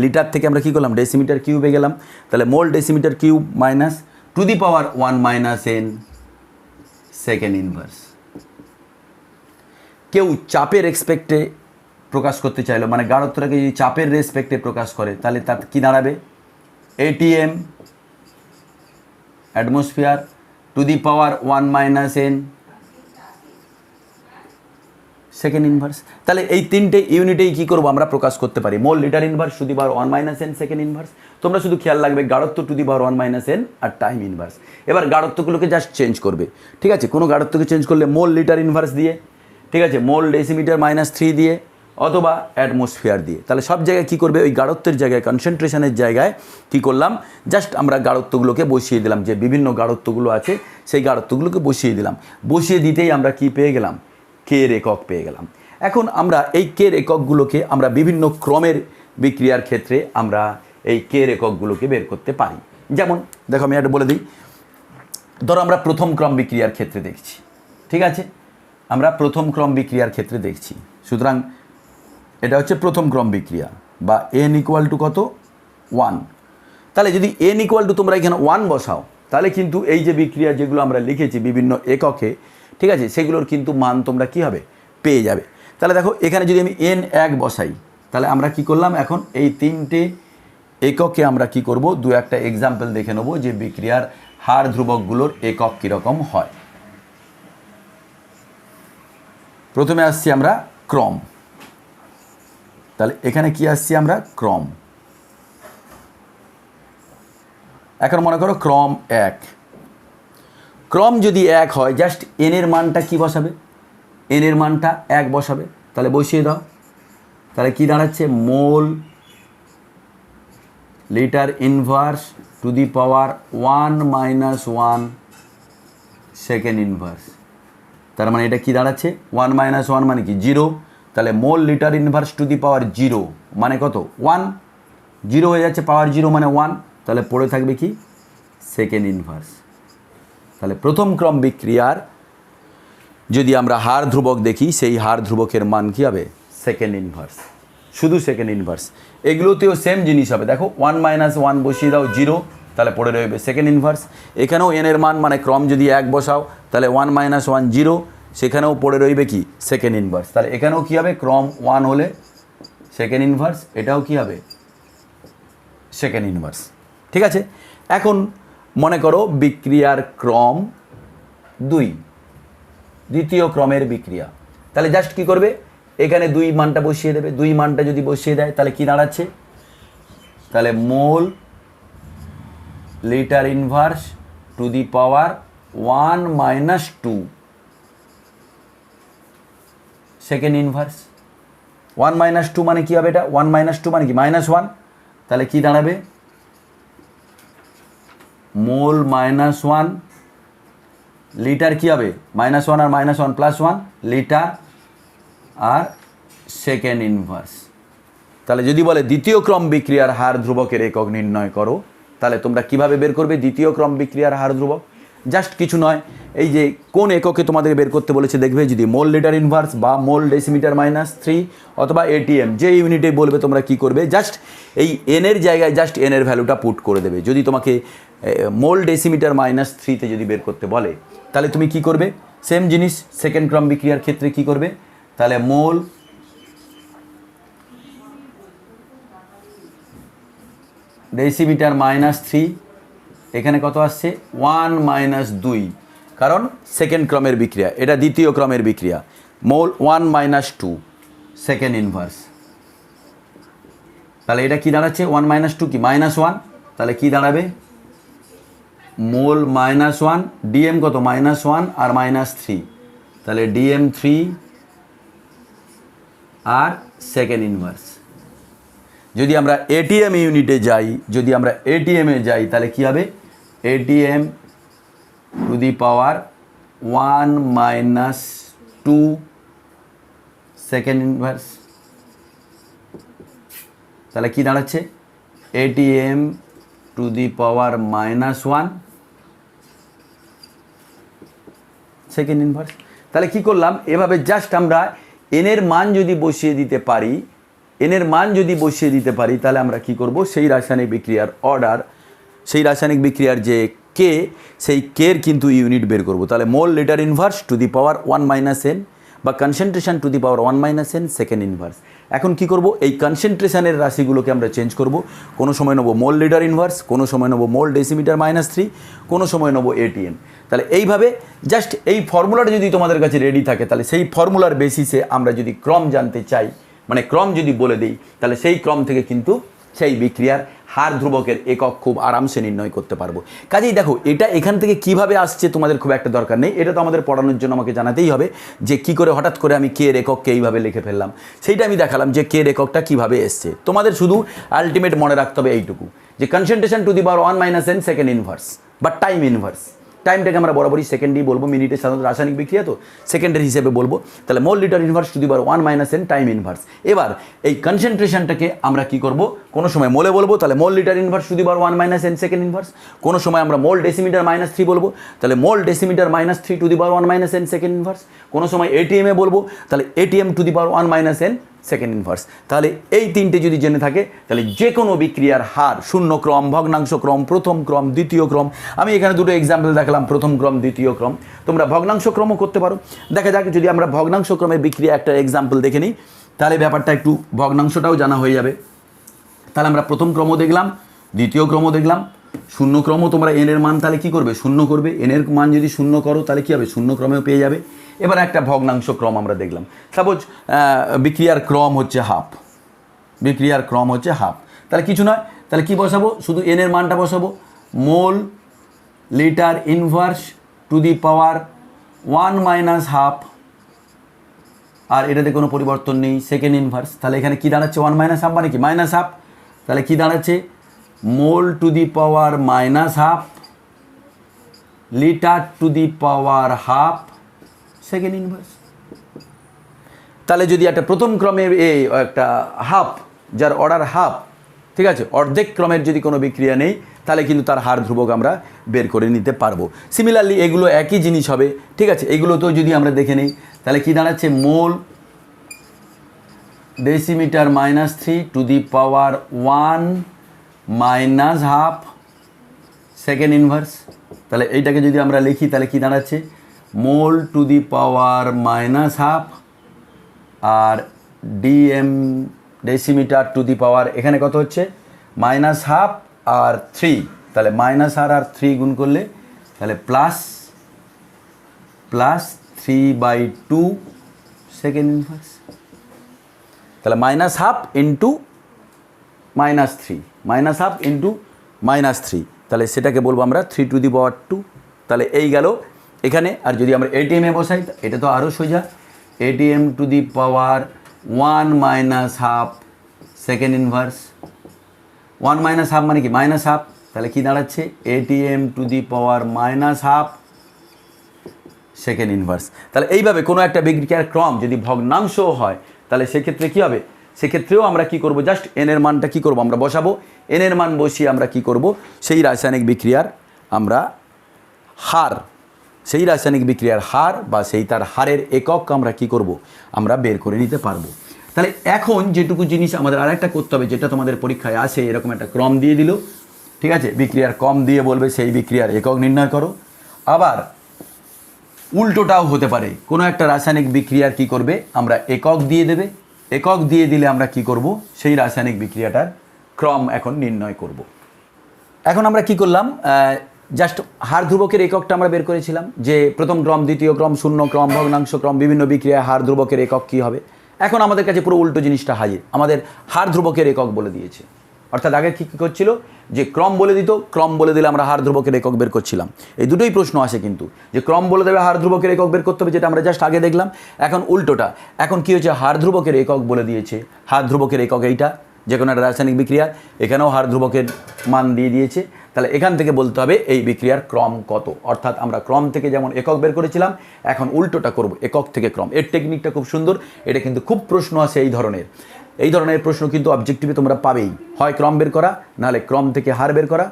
লিটার থেকে আমরা কী করলাম ডেসিমিটার কিউবে গেলাম, তাহলে mole decimetre cube minus to the power 1 - n second inverse. কেউ চাপের রেসপেক্টে প্রকাশ করতে চাইলো, মানে গাঢ়ত্বটাকে যদি চাপের রেসপেক্টে প্রকাশ করে তাহলে তার কী দাঁড়াবে, atm atmosphere two the power 1 - n second inverse. তাহলে এই তিনটে ইউনিটেই কী করবো আমরা প্রকাশ করতে পারি, mole litre inverse to the power 1 - n second inverse. তোমরা শুধু খেয়াল রাখবে গাঢ়ত্ব টু দি পাওয়ার 1 - n আর টাইম ইনভার্স। এবার গাঢ়ত্বগুলোকে জাস্ট চেঞ্জ করবে, ঠিক আছে, কোনো গাঢ়ত্বকে চেঞ্জ করলে মোল লিটার ইনভার্স দিয়ে, ঠিক আছে, মোল ডেসিমিটার -3 দিয়ে অথবা অ্যাটমসফিয়ার দিয়ে। তাহলে সব জায়গায় কী করবে, ওই গাঢ়ত্বের জায়গায়, কনসেন্ট্রেশনের জায়গায় কী করলাম, জাস্ট আমরা গাঢ়ত্বগুলোকে বসিয়ে দিলাম, যে বিভিন্ন গাঢ়ত্বগুলো আছে সেই গাঢ়ত্বগুলোকে বসিয়ে দিলাম। বসিয়ে দিতেই আমরা কি পেয়ে গেলাম, কের একক পেয়ে গেলাম। এখন আমরা এই কের এককগুলোকে আমরা বিভিন্ন ক্রমের বিক্রিয়ার ক্ষেত্রে আমরা এই কের এককগুলোকে বের করতে পারি। যেমন দেখো আমি একটা বলে দিই, ধরো আমরা প্রথম ক্রম বিক্রিয়ার ক্ষেত্রে দেখছি, ঠিক আছে, আমরা প্রথম ক্রম বিক্রিয়ার ক্ষেত্রে দেখছি। সুতরাং এটা হচ্ছে প্রথম ক্রম বিক্রিয়া, বা n = কত, 1। তাহলে যদি n = তোমরা এখানে 1 বসাও, তাহলে কিন্তু এই যে বিক্রিয়া যেগুলো আমরা লিখেছি বিভিন্ন এককে, ঠিক আছে, সেগুলোর কিন্তু মান তোমরা কী হবে, পেয়ে যাবে। তাহলে দেখো এখানে যদি আমি n1 বসাই, তাহলে আমরা কি করলাম, এখন এই 3টে এককে আমরা কি করব, দু একটা এক্সাম্পল দেখে নেব যে বিক্রিয়ার হার ধ্রুবকগুলোর একক কীরকম হয়। প্রথমে আসছি আমরা ক্রম, তাহলে এখানে কি আসছি আমরা, ক্রম। এখন মনে করো ক্রম 1, ক্রম যদি 1 হয়, জাস্ট n এর মানটা কি বসাবে, n এর মানটা 1 বসাবে। তাহলে বসিয়ে দাও, তাহলে কি দাঁড়াচ্ছে, মোল litre inverse to the power 1 - 1 second inverse. তার মানে এটা কি দাঁড়াচ্ছে, 1 - 1 মানে কি 0। তাহলে mole litre inverse to the power 0 মানে কত, 1। 0 হয়ে যাচ্ছে, পাওয়ার 0 মানে 1, তাহলে পড়ে থাকবে কি, সেকেন্ড ইনভার্স। তাহলে প্রথম ক্রম বিক্রিয়ার যদি আমরা হার ধ্রুবক দেখি, সেই হার ধ্রুবকের মান কী হবে, সেকেন্ড ইনভার্স, শুধু সেকেন্ড ইনভার্স। এগুলোতেও সেম জিনিস হবে, দেখো 1 - 1 বসিয়ে দাও 0, তাহলে পড়ে রইবে সেকেন্ড ইনভার্স। এখানেও n এর মান মানে ক্রম যদি 1 বসাও, তাহলে 1 - 1 0, সেখানেও পড়ে রইবে কি, সেকেন্ড ইনভার্স। তাহলে এখানেও কী হবে, ক্রম 1 হলে সেকেন্ড ইনভার্স, এটাও কী হবে, সেকেন্ড ইনভার্স। ঠিক আছে, এখন মনে করো বিক্রিয়ার ক্রম 2, দ্বিতীয় ক্রমের বিক্রিয়া। তাহলে জাস্ট কি করবে, এখানে 2 মানটা বসিয়ে দেবে। 2 মানটা যদি বসিয়ে দেয়, তাহলে কি দাঁড়াচ্ছে, তাহলে mole litre inverse to the power 1 - 2 second inverse. 1 - 2 মানে কি হবে, এটা 1 - 2 মানে কি, -1। তাহলে কি দাঁড়াবে, মোল -1 লিটার কি হবে, -1 আর -1 +1 লিটার আর সেকেন্ড ইনভার্স। তাহলে যদি বলে দ্বিতীয় ক্রম বিক্রিয়ার হার ধ্রুবকের একক নির্ণয় করো, তাহলে তোমরা কিভাবে বের করবে দ্বিতীয় ক্রম বিক্রিয়ার হার ধ্রুবক। জাস্ট কিছু নয়, এই যে কোন এককে তোমাদের বের করতে বলেছে দেখবে, যদি মোল লিটার ইনভার্স বা মোল ডেসিমিটার -3 অথবা এটিএম, যে ইউনিটে বলবে তোমরা কি করবে, জাস্ট এই n এর জায়গায় জাস্ট n এর ভ্যালুটা পুট করে দেবে। যদি তোমাকে মোল ডেসিমিটার -3তে যদি বের করতে বলে, তাহলে তুমি কি করবে, সেম জিনিস সেকেন্ড ক্রম বিক্রিয়ার ক্ষেত্রে কি করবে, তাহলে মোল ডেসিমিটার -3, এখানে কত আসছে, 1 - 2, কারণ সেকেন্ড ক্রমের বিক্রিয়া, এটা দ্বিতীয় ক্রমের বিক্রিয়া। মোল 1 - 2 সেকেন্ড ইনভার্স। তাহলে এটা কি দাঁড়াচ্ছে, 1 - 2 কি, -1, তাহলে কি দাঁড়াবে, মোল -1 ডিএম কত, -1 আর -3, তাহলে ডিএম 3 আর সেকেন্ড ইনভার্স। যদি আমরা এটিএম ইউনিটে যাই, যদি আমরা এটিএমে যাই, তাহলে কি হবে, ATM to the power 1 - 2 second inverse. তাহলে কি দাঁড়াচ্ছে, ATM to the power -1 second inverse. তাহলে কি করলাম, এভাবে জাস্ট আমরা n এর মান যদি বসিয়ে দিতে পারি, n এর মান যদি বসিয়ে দিতে পারি, তাহলে আমরা কি করব, সেই রাসায়নিক বিক্রিয়ার অর্ডার, সেই রাসায়নিক বিক্রিয়ার যে কে, সেই কের কিন্তু ইউনিট বের করব। তাহলে mole litre inverse to the power 1 - n বা concentration to the power 1 - n second inverse. এখন কি করব, এই কনসেন্ট্রেশনের রাশিগুলোকে আমরা চেঞ্জ করব। কোনো সময় নেব মোল লিটার ইনভার্স, কোনো সময় নেব মোল ডেসিমিটার -3, কোনো সময় নেব এটিএম। তাহলে এইভাবে জাস্ট এই ফর্মুলাটা যদি তোমাদের কাছে রেডি থাকে, তাহলে সেই ফর্মুলার বেসিসে আমরা যদি ক্রম জানতে চাই, মানে ক্রম যদি বলে দিই, তাহলে সেই ক্রম থেকে কিন্তু সেই বিক্রিয়ার হার ধ্রুবকের একক খুব আরামসে নির্ণয় করতে পারবো। কাজেই দেখো এটা এখান থেকে কিভাবে আসছে তোমাদের খুব একটা দরকার নেই, এটা তো আমাদের পড়ানোর জন্য আমাকে জানাতেই হবে যে কি করে হঠাৎ করে আমি কে এর একককে এইভাবে লিখে ফেললাম। সেইটা আমি দেখালাম যে কে এর এককটা কীভাবে এসছে। তোমাদের শুধু আলটিমেট মনে রাখতে হবে এইটুকু যে concentration to the power 1 - n second inverse বা টাইম ইনভার্স। টাইমটাকে আমরা বরাবরই সেকেন্ডই বলবো, মিনিটের সাধারণত রাসায়নিক বিক্রিয়া তো সেকেন্ডের হিসেবে বলবো। তাহলে mole litre inverse to the power 1 - n time inverse. এবার এই কনসেন্ট্রেশনটাকে আমরা কি করব, কোনো সময় মোলে বলবো, তাহলে mole litre inverse to the power 1 - n second inverse. কোনো সময় আমরা মোল ডেসিমিটার -3 বলবো, তাহলে mole decimetre -3 to the power 1 - n second inverse. কোনো সময় এটিএমে বলবো, তাহলে ATM to the power 1 - n second inverse. তাহলে এই তিনটে যদি জেনে থাকে তাহলে যে কোনো বিক্রিয়ার হার, শূন্য ক্রম, ভগ্নাংশ ক্রম, প্রথম ক্রম, দ্বিতীয় ক্রম, আমি এখানে দুটো এক্সাম্পল দেখালাম, প্রথম ক্রম, দ্বিতীয় ক্রম, তোমরা ভগ্নাংশ ক্রমও করতে পারো। দেখা যাক যদি আমরা ভগ্নাংশ ক্রমের বিক্রিয়া একটা এক্সাম্পল দেখে নিই, তাহলে ব্যাপারটা একটু ভগ্নাংশটাও জানা হয়ে যাবে। তাহলে আমরা প্রথম ক্রমও দেখলাম, দ্বিতীয় ক্রমও দেখলাম, শূন্য ক্রমও তোমরা এন এর মান তাহলে কী করবে, শূন্য করবে। এন এর মান যদি শূন্য করো তাহলে কী হবে, শূন্য ক্রমেও পেয়ে যাবে। এবার একটা ভগ্নাংশ ক্রম আমরা দেখলাম, সাপোজ বিক্রিয়ার ক্রম হচ্ছে হাফ, বিক্রিয়ার ক্রম হচ্ছে হাফ, তাহলে কিছু নয়, তাহলে কি বসাবো, শুধু এন এর মানটা বসাবো, mole litre inverse to the power 1 - half, আর এটাতে কোনো পরিবর্তন নেই, সেকেন্ড ইনভার্স। তাহলে এখানে কি দাঁড়াচ্ছে, 1 - হাফ মানে কি মাইনাস হাফ, তাহলে কি দাঁড়াচ্ছে mole to the power -half litre to the power half second inverse. তাহলে যদি একটা প্রথম ক্রমের একটা হাফ, যার অর্ডার হাফ, ঠিক আছে, অর্ধেক ক্রমের যদি কোনো বিক্রিয়া নেই তাহলে কিন্তু তার হার ধ্রুবক আমরা বের করে নিতে পারবো। সিমিলারলি এগুলো একই জিনিস হবে, ঠিক আছে। এগুলোতেও যদি আমরা দেখে নিই তাহলে কি দাঁড়াচ্ছে, mole decimetre -3 to the power 1 - half second inverse. তাহলে এইটাকে যদি আমরা লিখি তাহলে কি দাঁড়াচ্ছে, mole to the power -half আর DM decimetre to the power এখানে কত হচ্ছে, -হাফ আর 3, তাহলে -r আর 3 গুণ করলে তাহলে প্লাস 3/2 সেকেন্ড ইনভার্স। তাহলে -হাফ ইন্টু -3, -হাফ ইন্টু -3, তাহলে সেটাকে বলবো আমরা 3 টু দি পাওয়ার 2। তাহলে এই গেল এখানে। আর যদি আমরা এটিএমে বসাই এটা তো আরও সোজা, ATM to the power 1 - half second inverse. 1 - half মানে কি -হাফ, তাহলে কি দাঁড়াচ্ছে ATM to the power -half second inverse. তাহলে এইভাবে কোনো একটা বিক্রিয়ার ক্রম যদি ভগ্নাংশ হয় তাহলে সেক্ষেত্রে কী হবে, সেক্ষেত্রেও আমরা কি করব, জাস্ট এন এর মানটা কী করব আমরা বসাবো, এন এর মান বসিয়ে আমরা কি করব, সেই রাসায়নিক বিক্রিয়ার আমরা হার, সেই রাসায়নিক বিক্রিয়ার হার বা সেই তার হারের একক আমরা কি করব, আমরা বের করে নিতে পারবো। তাহলে এখন যেটুকু জিনিস আমাদের আরেকটা করতে হবে, যেটা তোমাদের পরীক্ষায় আসে, এরকম একটা ক্রম দিয়ে দিল, ঠিক আছে, বিক্রিয়ার ক্রম দিয়ে বলবে সেই বিক্রিয়ার একক নির্ণয় করো। আবার উল্টোটাও হতে পারে, কোনো একটা রাসায়নিক বিক্রিয়ার কি করবে, আমরা একক দিয়ে দেবে, একক দিয়ে দিলে আমরা কি করব, সেই রাসায়নিক বিক্রিয়াটার ক্রম এখন নির্ণয় করব। এখন আমরা কি করলাম, জাস্ট হার ধ্রুবকের এককটা আমরা বের করেছিলাম যে প্রথম ক্রম, দ্বিতীয় ক্রম, শূন্য ক্রম, ভগ্নাংশ ক্রম, বিভিন্ন বিক্রিয়ায় হার ধ্রুবকের একক কী হবে। এখন আমাদের কাছে পুরো উল্টো জিনিসটা হাজির, আমাদের হার ধ্রুবকের একক বলে দিয়েছে। অর্থাৎ আগে কী কী করছিল, যে ক্রম বলে দিত, ক্রম বলে দিলে আমরা হার ধ্রুবকের একক বের করছিলাম। এই দুটোই প্রশ্ন আসে কিন্তু, যে ক্রম বলে দেবে, হার ধ্রুবকের একক বের করতে হবে, যেটা আমরা জাস্ট আগে দেখলাম। এখন উল্টোটা, এখন কী হচ্ছে, হার ধ্রুবকের একক বলে দিয়েছে, হার ধ্রুবকের একক এইটা, যে কোনো একটা রাসায়নিক বিক্রিয়া, এখানেও হার ধ্রুবকের মান দিয়ে দিয়েছে। তাহলে এখান থেকে বলতে হবে এই বিক্রিয়ার ক্রম কত। অর্থাৎ আমরা ক্রম থেকে যেমন একক বের করেছিলাম, এখন উল্টোটা করব, একক থেকে ক্রম। এর টেকনিকটা খুব সুন্দর, এটা কিন্তু খুব প্রশ্ন আসে এই ধরনের প্রশ্ন কিন্তু অবজেক্টিভে তোমরা পাবেই, হয় ক্রম বের করা, নাহলে ক্রম থেকে হার বের করা,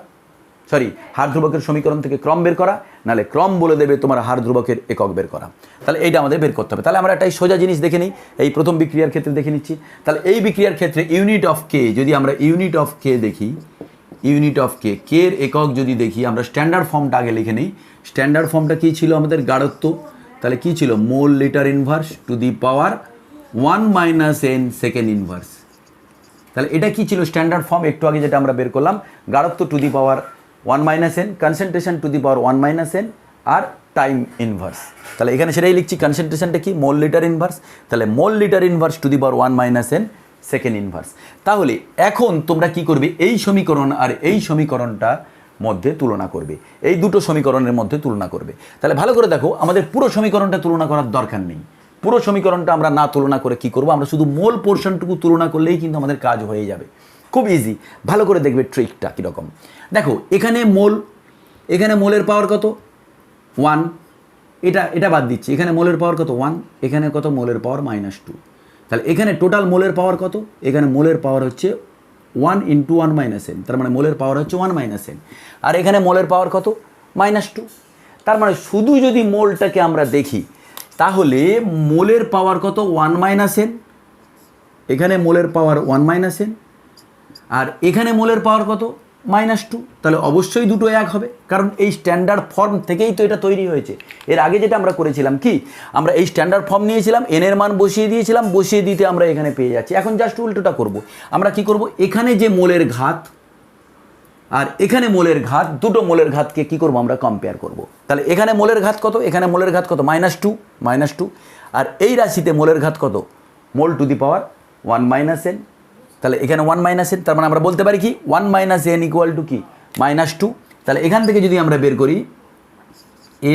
হার ধ্রুবকের সমীকরণ থেকে ক্রম বের করা, নাহলে ক্রম বলে দেবে তোমার হার ধ্রুবকের একক বের করা। তাহলে এইটা আমাদের বের করতে হবে। তাহলে আমরা একটা সোজা জিনিস দেখে নিই, এই প্রথম বিক্রিয়ার ক্ষেত্রে দেখে নিচ্ছি। তাহলে এই বিক্রিয়ার ক্ষেত্রে ইউনিট অফ কে, যদি আমরা ইউনিট অফ কে দেখি, ইউনিট অফ কে, কে এর একক যদি দেখি, আমরা স্ট্যান্ডার্ড ফর্মটা আগে লিখে নিই। স্ট্যান্ডার্ড ফর্মটা কী ছিল আমাদের, গাঢ়ত্ব, তাহলে কী ছিল, মোল litre inverse to the power 1 - n second inverse. তাহলে এটা কী ছিল স্ট্যান্ডার্ড ফর্ম, একটু আগে যেটা আমরা বের করলাম, গাঢ়ত্ব to the power 1 - n, concentration to the power 1 - n, আর টাইম ইনভার্স। তাহলে এখানে সেটাই লিখছি, কনসেন্ট্রেশনটা কি, মোল লিটার ইনভার্স, তাহলে mole litre inverse to the power 1 - n second inverse. তাহলে এখন তোমরা কি করবে, এই সমীকরণ আর এই সমীকরণটার মধ্যে তুলনা করবে, এই দুটো সমীকরণের মধ্যে তুলনা করবে। তাহলে ভালো করে দেখো, আমাদের পুরো সমীকরণটা তুলনা করার দরকার নেই। পুরো সমীকরণটা আমরা না তুলনা করে কি করব, আমরা শুধু মোল পোর্শনটুকু তুলনা করলেই কিন্তু আমাদের কাজ হয়ে যাবে। খুব ইজি, ভালো করে দেখবে ট্রিকটা কীরকম। দেখো এখানে মোলের পাওয়ার কত 1, এটা বাদ দিচ্ছি, এখানে মোলের পাওয়ার কত 1, এখানে কত মোলের পাওয়ার -2। তাহলে এখানে টোটাল মোলের পাওয়ার কত, এখানে মোলের পাওয়ার হচ্ছে 1 × 1 - n, তার মানে মোলের পাওয়ার হচ্ছে 1 - n, আর এখানে মোলের পাওয়ার কত -2। তার মানে শুধু যদি মোলটাকে আমরা দেখি তাহলে মোলের পাওয়ার কত 1 - n, এখানে মোলের পাওয়ার 1 - n, আর এখানে মোলের পাওয়ার কত -2। তাহলে অবশ্যই দুটো এক হবে, কারণ এই স্ট্যান্ডার্ড ফর্ম থেকেই তো এটা তৈরি হয়েছে। এর আগে যেটা আমরা করেছিলাম কি, আমরা এই স্ট্যান্ডার্ড ফর্ম নিয়েছিলাম, এন এর মান বসিয়ে দিয়েছিলাম, বসিয়ে দিতে আমরা এখানে পেয়ে যাচ্ছি। এখন জাস্ট উল্টোটা করব, আমরা কি করব, এখানে যে মোলের ঘাত আর এখানে মোলের ঘাত, দুটো মোলের ঘাতকে কি করব, আমরা কম্পেয়ার করব। তাহলে এখানে মোলের ঘাত কত, এখানে মোলের ঘাত কত -2, আর এই রাশিতে মোলের ঘাত কত মোল টু দি পাওয়ার 1 - n। তাহলে এখানে 1 - n, তার মানে আমরা বলতে পারি কি 1 - n = কি -2। তাহলে এখান থেকে যদি আমরা বের করি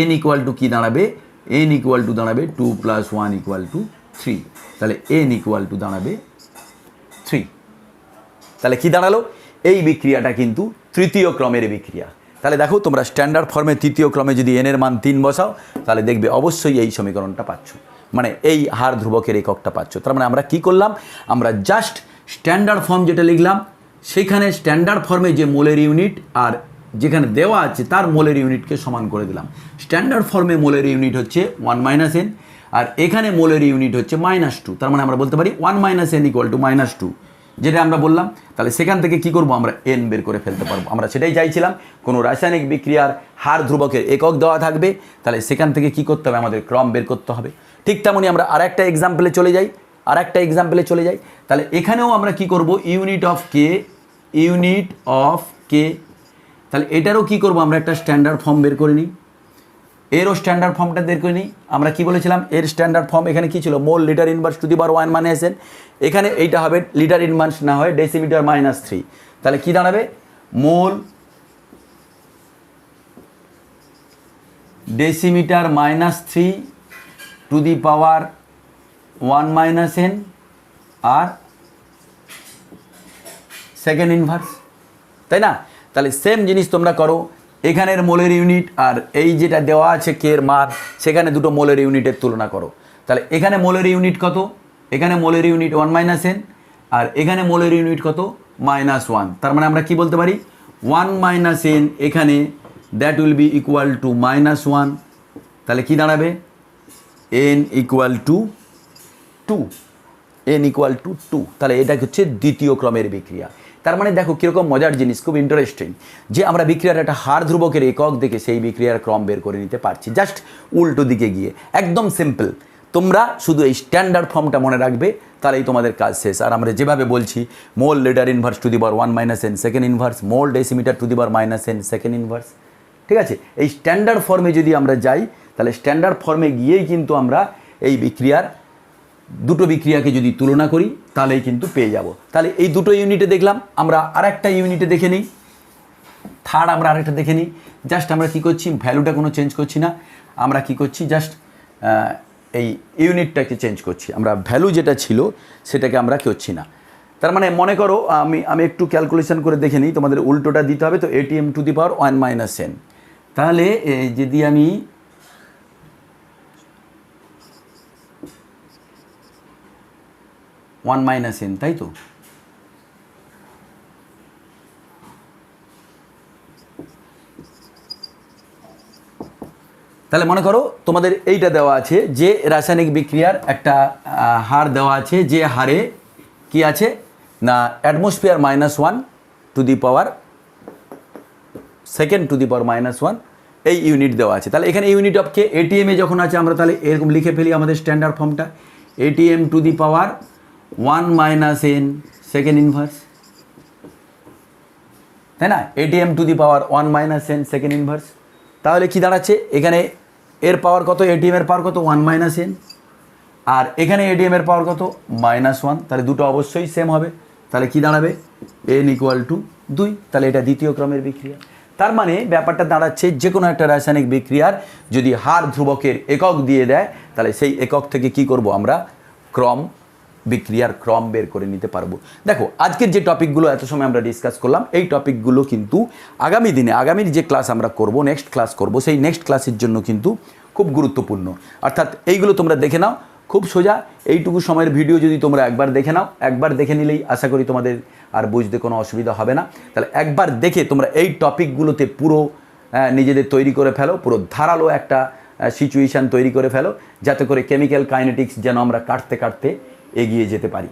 n = কি দাঁড়াবে, n দাঁড়াবে 2 + 1 = 3। তাহলে n দাঁড়াবে 3। তাহলে কি দাঁড়ালো, এই বিক্রিয়াটা কিন্তু তৃতীয় ক্রমের বিক্রিয়া। তাহলে দেখো তোমরা স্ট্যান্ডার্ড ফর্মে তৃতীয় ক্রমে যদি n এর মান 3 বসাও, তাহলে দেখবে অবশ্যই এই সমীকরণটা পাচ্ছ, মানে এই হার ধ্রুবকের এককটা পাচ্ছ। তার মানে আমরা কি করলাম, আমরা জাস্ট স্ট্যান্ডার্ড ফর্ম যেটা লিখলাম, সেখানে স্ট্যান্ডার্ড ফর্মে যে মোলের ইউনিট আর যেখানে দেওয়া আছে তার মোলের ইউনিটকে সমান করে দিলাম। স্ট্যান্ডার্ড ফর্মে মোলের ইউনিট হচ্ছে 1 - n, আর এখানে মোলের ইউনিট হচ্ছে -2। তার মানে আমরা বলতে পারি 1 - n = -2, যেটা আমরা বললাম। তাহলে সেখান থেকে কি করব, আমরা n বের করে ফেলতে পারবো। আমরা সেটাই চাইছিলাম, কোনো রাসায়নিক বিক্রিয়ার হার ধ্রুবকের একক দেওয়া থাকবে, তাহলে সেখান থেকে কি করতে হবে, আমাদের ক্রম বের করতে হবে। ঠিক তেমনই আমরা আরেকটা এক্সাম্পলে চলে যাই, তাহলে এখানেও আমরা কি করব, ইউনিট অফ কে, তাহলে এটারও কি করব, আমরা একটা স্ট্যান্ডার্ড ফর্ম বের করে নিই, এরও স্ট্যান্ডার্ড ফর্মটা বের করে নিই। আমরা কি বলেছিলাম, এর স্ট্যান্ডার্ড ফর্ম এখানে কি ছিল, মোল litre inverse to the power 1 - n, এখানে এইটা হবে লিটার ইনভার্স না হয় ডেসিমিটার -3। তাহলে কি দাঁড়াবে, mole decimetre -3 to the power 1 - n আর সেকেন্ড ইনভার্স, তাই না? তাহলে সেম জিনিস তোমরা করো, এখানের মোলের ইউনিট আর এই যেটা দেওয়া আছে কে এর মান, সেখানে দুটো মোলের ইউনিটের তুলনা করো। তাহলে এখানে মোলের ইউনিট কত, এখানে মোলের ইউনিট 1 - n, আর এখানে মোলের ইউনিট কত -1। তার মানে আমরা কি বলতে পারি, 1 - n এখানে that will be equal to -1। তাহলে কি দাঁড়াবে, n = 2, n = 2। তাহলে এটা হচ্ছে দ্বিতীয় ক্রমের বিক্রিয়া। তার মানে দেখো কীরকম মজার জিনিস, খুব ইন্টারেস্টিং, যে আমরা বিক্রিয়ার একটা হার ধ্রুবকের একক দেখে সেই বিক্রিয়ার ক্রম বের করে নিতে পারছি, জাস্ট উল্টো দিকে গিয়ে। একদম সিম্পল, তোমরা শুধু এই স্ট্যান্ডার্ড ফর্মটা মনে রাখবে, তাহলেই তোমাদের কাজ শেষ। আর আমরা যেভাবে বলছি, মোল litre inverse to the power 1 - n second inverse, mole decimetre to the power -n second inverse, ঠিক আছে? এই স্ট্যান্ডার্ড ফর্মে যদি আমরা যাই, তাহলে স্ট্যান্ডার্ড ফর্মে গিয়েই কিন্তু আমরা এই বিক্রিয়ার দুটো বিক্রিয়াকে যদি তুলনা করি তাহলেই কিন্তু পেয়ে যাব। তাহলে এই দুটো ইউনিটে দেখলাম, আমরা আরেকটা ইউনিটে দেখে নিই, থার্ড আমরা আরেকটা দেখে নিই। জাস্ট আমরা কি করছি, ভ্যালুটা কোনো চেঞ্জ করছি না, আমরা কি করছি, জাস্ট এই ইউনিটটাকে চেঞ্জ করছি, আমরা ভ্যালু যেটা ছিল সেটাকে আমরা করছি না। তার মানে মনে করো আমি একটু ক্যালকুলেশন করে দেখে নিই, তোমাদের উল্টোটা দিতে হবে। তো ATM two the power 1 - n, তাহলে যদি আমি -1 - n, তাই তো? তাহলে মনে করো তোমাদের এইটা দেওয়া আছে যে রাসায়নিক বিক্রিয়ার একটা হার দেওয়া আছে, যে হারে কি আছে না atmosphere -1 to the power second to the power -1 এই ইউনিট দেওয়া আছে। তাহলে এখানে ইউনিট অফ কে ATM এ যখন আছে, আমরা তাহলে এরকম লিখে ফেলি আমাদের স্ট্যান্ডার্ড ফর্মটা, ATM two the power 1 - n second inverse, তাই না? ATM two the power 1 - n second inverse. তাহলে কি দাঁড়াচ্ছে, এখানে এর পাওয়ার কত, ATM এর পাওয়ার কত 1 - n, আর এখানে এডিএম এর পাওয়ার কত -1, তাহলে দুটো অবশ্যই সেম হবে। তাহলে কি দাঁড়াবে n = 2, তাহলে এটা দ্বিতীয় ক্রমের বিক্রিয়া। তার মানে ব্যাপারটা দাঁড়াচ্ছে যে কোনো একটা রাসায়নিক বিক্রিয়ার যদি হার ধ্রুবকের একক দিয়ে দেয় তাহলে সেই একক থেকে কি করব আমরা ক্রম, বিক্রিয়ার ক্রম বের করে নিতে পারবো। দেখো আজকের যে টপিকগুলো এত সময় আমরা ডিসকাস করলাম এই টপিকগুলো কিন্তু আগামী দিনে আগামীর যে ক্লাস আমরা করব, নেক্সট ক্লাস করব, সেই নেক্সট ক্লাসের জন্য কিন্তু খুব গুরুত্বপূর্ণ। অর্থাৎ এইগুলো তোমরা দেখে নাও, খুব সোজা। এইটুকু সময়ের ভিডিও যদি তোমরা একবার দেখে নাও, একবার দেখে নিলেই আশা করি তোমাদের আর বুঝতে কোনো অসুবিধা হবে না। তাহলে একবার দেখে তোমরা এই টপিকগুলোতে পুরো নিজেদের তৈরি করে ফেলো, পুরো ধারালো একটা সিচুয়েশান তৈরি করে ফেলো, যাতে করে কেমিক্যাল কাইনেটিক্স যেন আমরা কাটতে কাটতে এগিয়ে যেতে পারি।